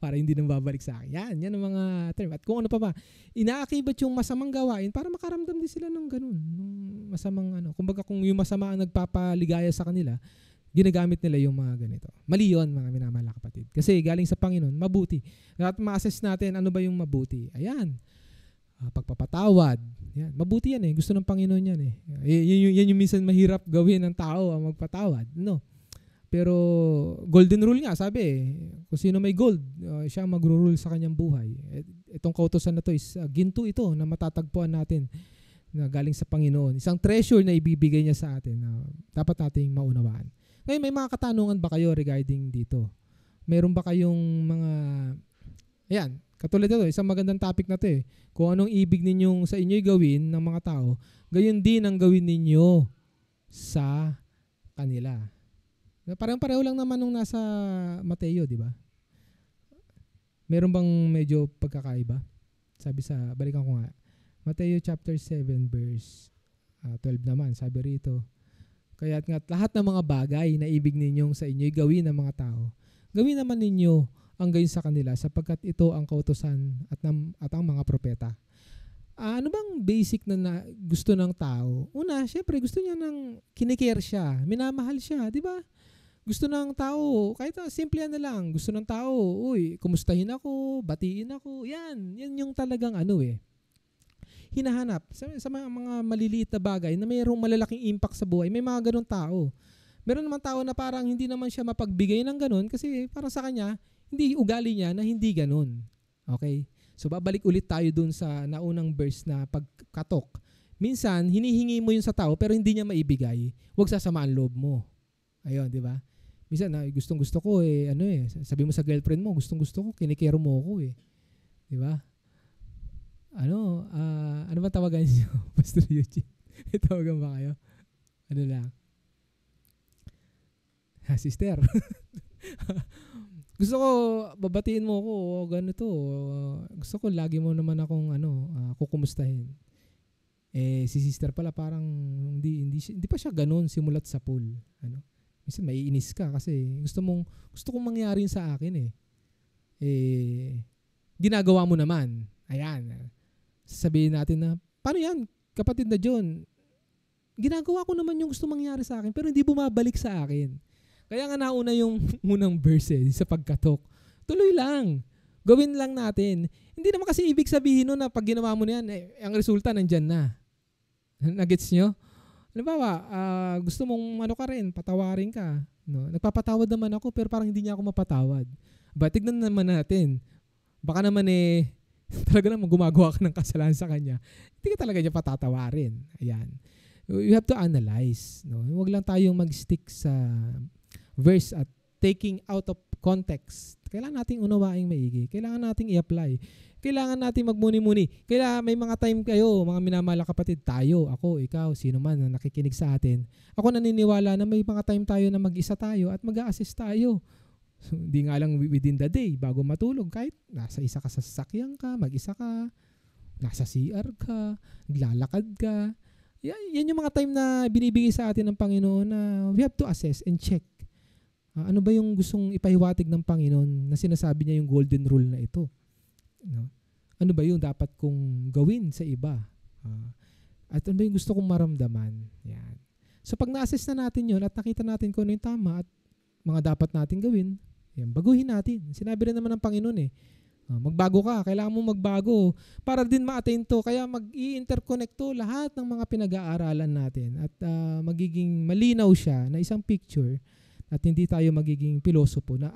para hindi nang babalik sa akin. Yan ang mga term. At kung ano pa ba, inaakibat yung masamang gawain para makaramdam din sila ng ganun. Masamang kumbaga kung yung masama ang nagpapaligaya sa kanila, ginagamit nila yung mga ganito. Mali yun, mga minamahal na kapatid. Kasi galing sa Panginoon, mabuti. At ma-assess natin ano ba yung mabuti. Ayan. Pagpapatawad. Yan. Mabuti yan Gusto ng Panginoon yan Yan yung minsan mahirap gawin ng tao ang magpatawad. No? Pero golden rule nga, sabi kung sino may gold, siya magro-rule sa kanyang buhay. Itong kautosan na to is ginto ito na matatagpuan natin na galing sa Panginoon. Isang treasure na ibibigay niya sa atin na dapat nating maunawaan. Ngayon, may mga katanungan ba kayo regarding dito? Meron ba kayong mga... Ayan, katulad ito, isang magandang topic na to Kung anong ibig ninyong sa inyo'y gawin ng mga tao, gayon din ang gawin ninyo sa kanila. Parang-pareho lang naman nung nasa Mateo, di ba? Meron bang medyo pagkakaiba? Balikan ko nga. Mateo chapter 7 verse 12 naman, sabi rito. Kaya't nga't lahat ng mga bagay na ibig ninyong sa inyo'y gawin ng mga tao, gawin naman ninyo ang gayon sa kanila sapagkat ito ang kautusan at ang mga propeta. Ano bang basic na gusto ng tao? Una, syempre gusto niya ng kinikare siya, minamahal siya, di ba? Gusto ng tao, kahit simple na lang, gusto ng tao, kumustahin ako, batiin ako, yan yung talagang hinahanap sa mga maliliit na bagay na mayroong malalaking impact sa buhay. May mga ganun tao. Meron naman tao na parang hindi naman siya mapagbigay ng ganun kasi para sa kanya, hindi ugali niya na hindi ganun. Okay? So babalik ulit tayo dun sa naunang verse na pagkatok. Minsan, hinihingi mo yun sa tao pero hindi niya maibigay. Huwag sasamaan loob mo. Ayun, di ba? Minsan, gustong-gusto ko sabi mo sa girlfriend mo, gustong-gusto ko, kinikero mo ako Di ba? Ano ba tawagan niyo? Pastor Eugene? Tawagan ba kayo? Ano lang? Sister. Gusto ko, babatiin mo ako, ganito. Gusto ko, lagi mo naman akong kukumustahin. Si sister pala parang hindi pa siya ganun simulat sa pool. Minsan maiinis ka kasi gusto kong mangyari sa akin ginagawa mo naman. Ayan. Sabihin natin na, paano yan, kapatid na John? Ginagawa ko naman yung gusto mangyari sa akin pero hindi bumabalik sa akin. Kaya nga nauna yung unang verse sa pagkatok. Tuloy lang. Gawin lang natin. Hindi naman kasi ibig sabihin nun na pag ginawa mo na yan, ang resulta nandyan na. Nagets nyo? Halimbawa, gusto mong ka rin, patawarin ka. No? Nagpapatawad naman ako pero parang hindi niya ako mapatawad. Tignan naman natin. Baka naman talaga naman gumagawa ka ng kasalanan sa kanya. Hindi ka talaga niya patatawarin. Ayan. You have to analyze. No? Huwag lang tayong mag-stick sa verse at taking out of context. Kailangan nating unawaing maigi. Kailangan nating i-apply. Kailangan natin magmuni-muni. Kailangan may mga time kayo, mga minamahal na kapatid, tayo, ako, ikaw, sino man na nakikinig sa atin. Ako naniniwala na may mga time tayo na mag-isa tayo at mag-a-assist tayo. So, hindi nga lang within the day, bago matulog, kahit nasa isa ka sa sasakyan ka, mag-isa ka, nasa CR ka, naglalakad ka, Yan yung mga time na binibigay sa atin ng Panginoon na we have to assess and check. Ano ba yung gustong ipahiwatig ng Panginoon na sinasabi niya yung golden rule na ito? No? Ano ba yung dapat kong gawin sa iba? At ano ba yung gusto kong maramdaman? Yan. So pag na-assess na natin yun at nakita natin kung ano yung tama at mga dapat natin gawin, yan, baguhin natin. Sinabi rin naman ng Panginoon magbago ka, kailangan mo magbago para din ma-attain to. Kaya mag-i-interconnect to lahat ng mga pinag-aaralan natin at magiging malinaw siya na isang picture at hindi tayo magiging pilosopo na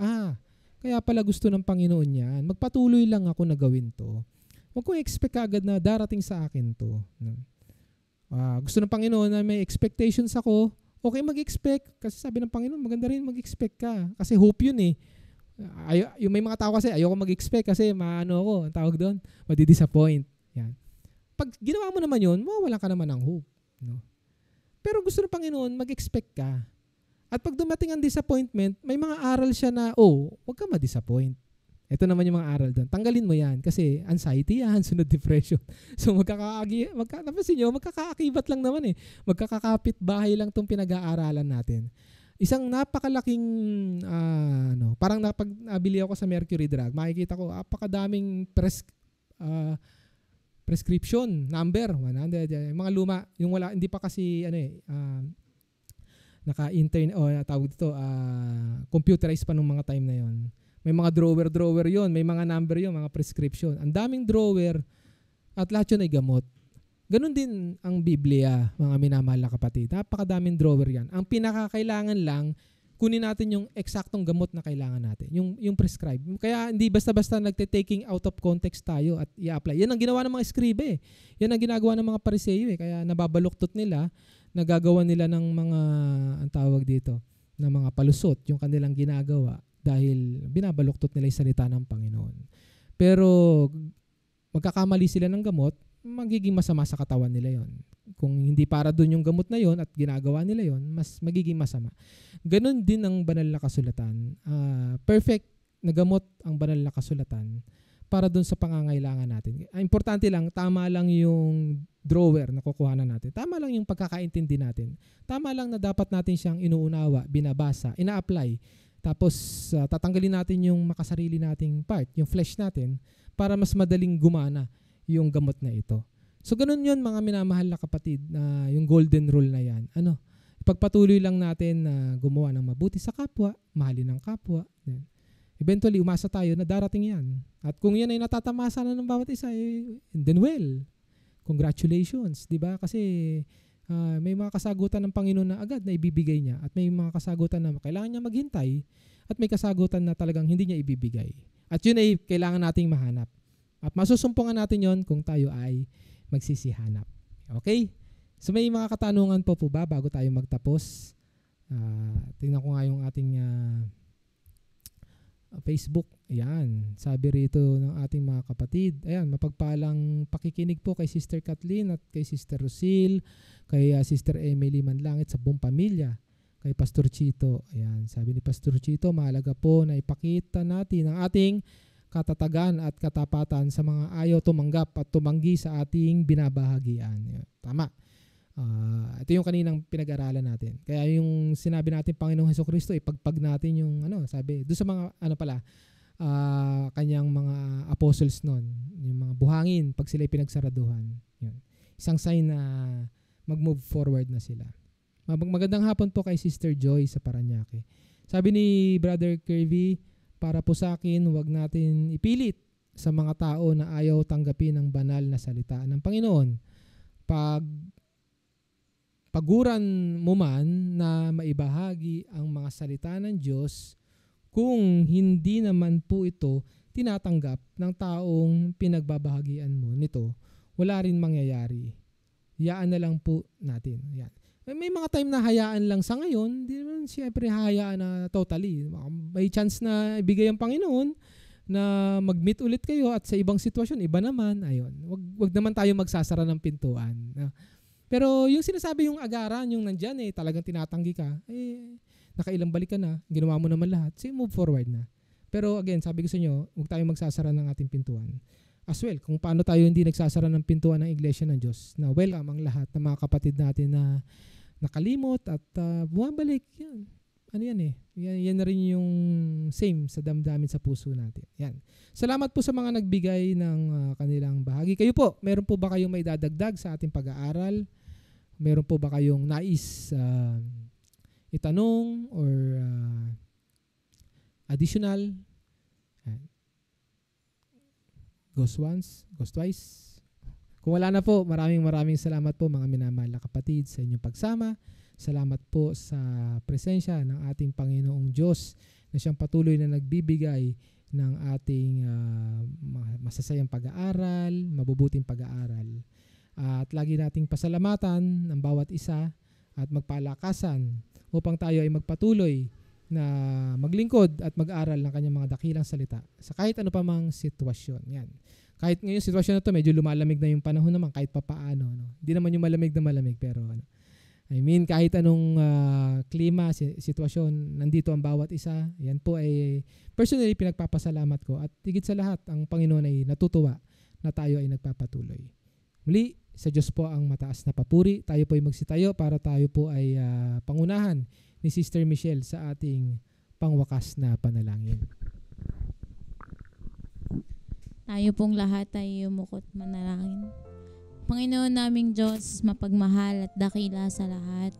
kaya pala gusto ng Panginoon yan. Magpatuloy lang ako na gawin to. Huwag kong expect agad na darating sa akin to. Gusto ng Panginoon na may expectations ako, okay mag-expect. Kasi sabi ng Panginoon, maganda rin mag-expect ka. Kasi hope yun eh. Yung may mga tao kasi, ayoko mag-expect kasi maano ako, ang tawag doon, madi-disappoint. Yan. Pag ginawa mo naman yun, wala ka naman ng hope. No? Pero gusto ng Panginoon, mag-expect ka. At pag dumating ang disappointment, may mga aral siya na, huwag ka ma-disappoint. Ito naman yung mga aral doon. Tanggalin mo yan kasi anxiety yan, sunod depression. So napansin nyo, magkakaakibat lang naman eh. Magkakakapit bahay lang itong pinag-aaralan natin. Isang napakalaking, parang nabili ako sa Mercury Drug, makikita ko, napakadaming prescription number, 100, mga luma, yung wala, hindi pa kasi, naka-intern tawag dito, computerized pa nung mga time na yon. May mga drawer yon, may mga number yon, mga prescription. Ang daming drawer at lahat yun ay gamot. Ganon din ang Biblia, mga minamahal na kapatid. Napakadaming drawer yan. Ang pinakakailangan lang, kunin natin yung eksaktong gamot na kailangan natin, yung prescribe. Kaya hindi basta-basta nagte-taking out of context tayo at i-apply. Yan ang ginawa ng mga skribe. Yan ang ginagawa ng mga pariseyo. Kaya nababaluktot nila, nagagawa nila ng mga, ang tawag dito, na mga palusot, yung kanilang ginagawa dahil binabaluktot nila yung salita ng Panginoon. Pero magkakamali sila ng gamot, magiging masama sa katawan nila yon. Kung hindi para doon yung gamot na yon at ginagawa nila yon, mas magiging masama. Ganon din ang banal na kasulatan. Perfect na gamot ang banal na kasulatan para doon sa pangangailangan natin. Importante lang, tama lang yung drawer na kukuhanan natin. Tama lang yung pagkakaintindi natin. Tama lang na dapat natin siyang inuunawa, binabasa, ina-apply. Tapos tatanggalin natin yung makasarili nating part, yung flesh natin, para mas madaling gumana yung gamot na ito. So ganun yun mga minamahal na kapatid, na yung golden rule na yan. Ipagpatuloy lang natin na gumawa ng mabuti sa kapwa, mahalin ang kapwa. Eventually, umasa tayo na darating yan. At kung yan ay natatamasa na ng bawat isa, then well, congratulations, di ba? Kasi may mga kasagutan ng Panginoon na agad na ibibigay niya at may mga kasagutan na kailangan niya maghintay at may kasagutan na talagang hindi niya ibibigay. At yun ay kailangan nating mahanap. At masusumpungan natin yon kung tayo ay magsisihanap. Okay? So may mga katanungan po ba bago tayo magtapos? Tingnan ko nga yung ating Facebook. Ayan. Sabi rito ng ating mga kapatid. Ayan, mapagpalang pakikinig po kay Sister Kathleen at kay Sister Rosil, kay Sister Emily Manlangit sa buong pamilya, kay Pastor Chito. Ayan, sabi ni Pastor Chito, mahalaga po na ipakita natin ang ating katatagan at katapatan sa mga ayaw tumanggap at tumanggi sa ating binabahagian. Ayan, tama. Ito yung kaninang pinag-aralan natin. Kaya yung sinabi natin Panginoong Hesukristo, ipagpag natin yung sabi, doon sa mga kanyang mga apostles noon, yung mga buhangin pag sila pinagsaraduhan. Yun. Isang sign na mag-move forward na sila. Magandang hapon po kay Sister Joy sa Paranaque. Sabi ni Brother Kirby, para po sa akin, huwag natin ipilit sa mga tao na ayaw tanggapin ang banal na salita ng Panginoon. Paguran mo man na maibahagi ang mga salita ng Diyos, kung hindi naman po ito tinatanggap ng taong pinagbabahagian mo nito, wala rin mangyayari. Hayaan na lang po natin. Yan. May mga time na hayaan lang sa ngayon, hindi naman siyempre hayaan na totally. May chance na ibigay ang Panginoon na mag-meet ulit kayo at sa ibang sitwasyon, iba naman. Ayun. Wag naman tayo magsasara ng pintuan. Pero yung sinasabi yung agaran, yung nandyan talagang tinatanggi ka, nakailang balik ka na, ginawa mo naman lahat, move forward na. Pero again, sabi ko sa inyo, huwag tayong magsasara ng ating pintuan. as well, kung paano tayo hindi nagsasara ng pintuan ng Iglesia ng Diyos, na welcome ang lahat ng mga kapatid natin na nakalimot at bumabalik. Yan. Ano yan eh? Yan na rin yung same sa damdamin sa puso natin. Yan. Salamat po sa mga nagbigay ng kanilang bahagi. Kayo po, meron po ba kayong may dadagdag sa ating pag-aaral? Meron po ba kayong nais itanong or additional? Goes once, goes twice. Kung wala na po, maraming salamat po mga minamahal na kapatid sa inyong pagsama. Salamat po sa presensya ng ating Panginoong Diyos na siyang patuloy na nagbibigay ng ating masasayang pag-aaral, mabubuting pag-aaral. At lagi nating pasalamatan ng bawat isa at magpalakasan upang tayo ay magpatuloy na maglingkod at mag-aral ng kanyang mga dakilang salita sa kahit ano pa mang sitwasyon. Yan. Kahit ngayong sitwasyon na to, medyo lumalamig na yung panahon naman kahit papaano. No? Hindi naman yung malamig na malamig pero I mean kahit anong klima, sitwasyon, nandito ang bawat isa. Yan po ay personally pinagpapasalamat ko at higit sa lahat ang Panginoon ay natutuwa na tayo ay nagpapatuloy. Muli, sa Diyos po ang mataas na papuri. Tayo po ay magsitayo para tayo po ay pangunahan ni Sister Michelle sa ating pangwakas na panalangin. Tayo pong lahat ay umukot manalangin. Panginoon naming Diyos, mapagmahal at dakila sa lahat.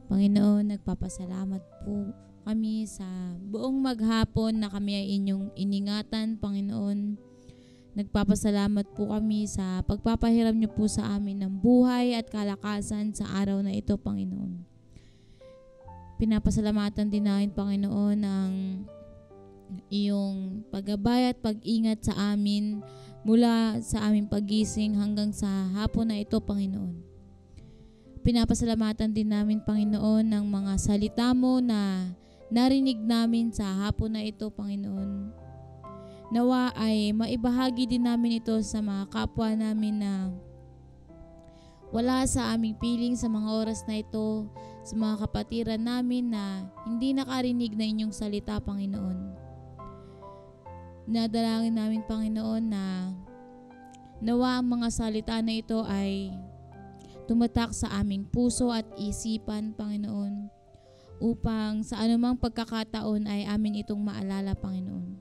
Panginoon, nagpapasalamat po kami sa buong maghapon na kami ay inyong iningatan, Panginoon. Nagpapasalamat po kami sa pagpapahiram niyo po sa amin ng buhay at kalakasan sa araw na ito, Panginoon. Pinapasalamatan din namin, Panginoon, ang iyong paggabay at pag-ingat sa amin mula sa aming pagising hanggang sa hapon na ito, Panginoon. Pinapasalamatan din namin, Panginoon, ng mga salita mo na narinig namin sa hapon na ito, Panginoon. Nawa ay maibahagi din namin ito sa mga kapwa namin na wala sa aming piling sa mga oras na ito, sa mga kapatiran namin na hindi nakarinig na inyong salita, Panginoon. Nadalangin namin, Panginoon, na nawa ang mga salita na ito ay tumatak sa aming puso at isipan, Panginoon, upang sa anumang pagkakataon ay amin itong maalala, Panginoon.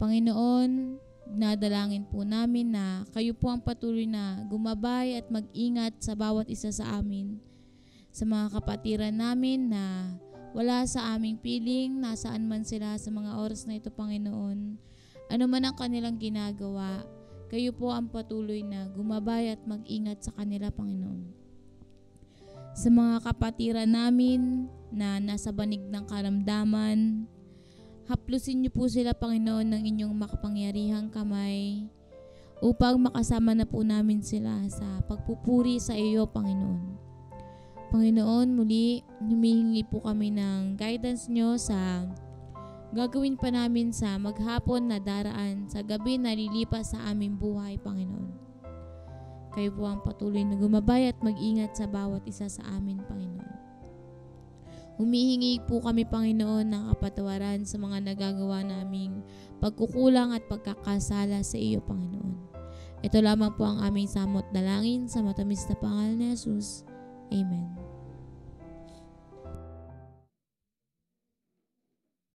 Panginoon, nadalangin po namin na kayo po ang patuloy na gumabay at mag-ingat sa bawat isa sa amin, sa mga kapatiran namin na wala sa aming piling, nasaan man sila sa mga oras na ito, Panginoon. Ano man ang kanilang ginagawa, kayo po ang patuloy na gumabay at mag-ingat sa kanila, Panginoon. Sa mga kapatiran namin na nasa banig ng karamdaman, haplusin niyo po sila, Panginoon, ng inyong makapangyarihang kamay upang makasama na po namin sila sa pagpupuri sa iyo, Panginoon. Panginoon, muli humihingi po kami ng guidance nyo sa gagawin pa namin sa maghapon na daraan sa gabi na lilipas sa aming buhay, Panginoon. Kayo po ang patuloy na gumabay at mag-ingat sa bawat isa sa amin, Panginoon. Humihingi po kami, Panginoon, ng kapatawaran sa mga nagagawa naming pagkukulang at pagkakasala sa iyo, Panginoon. Ito lamang po ang aming samot dalangin sa matamis na pangalan ni Jesus. Amen.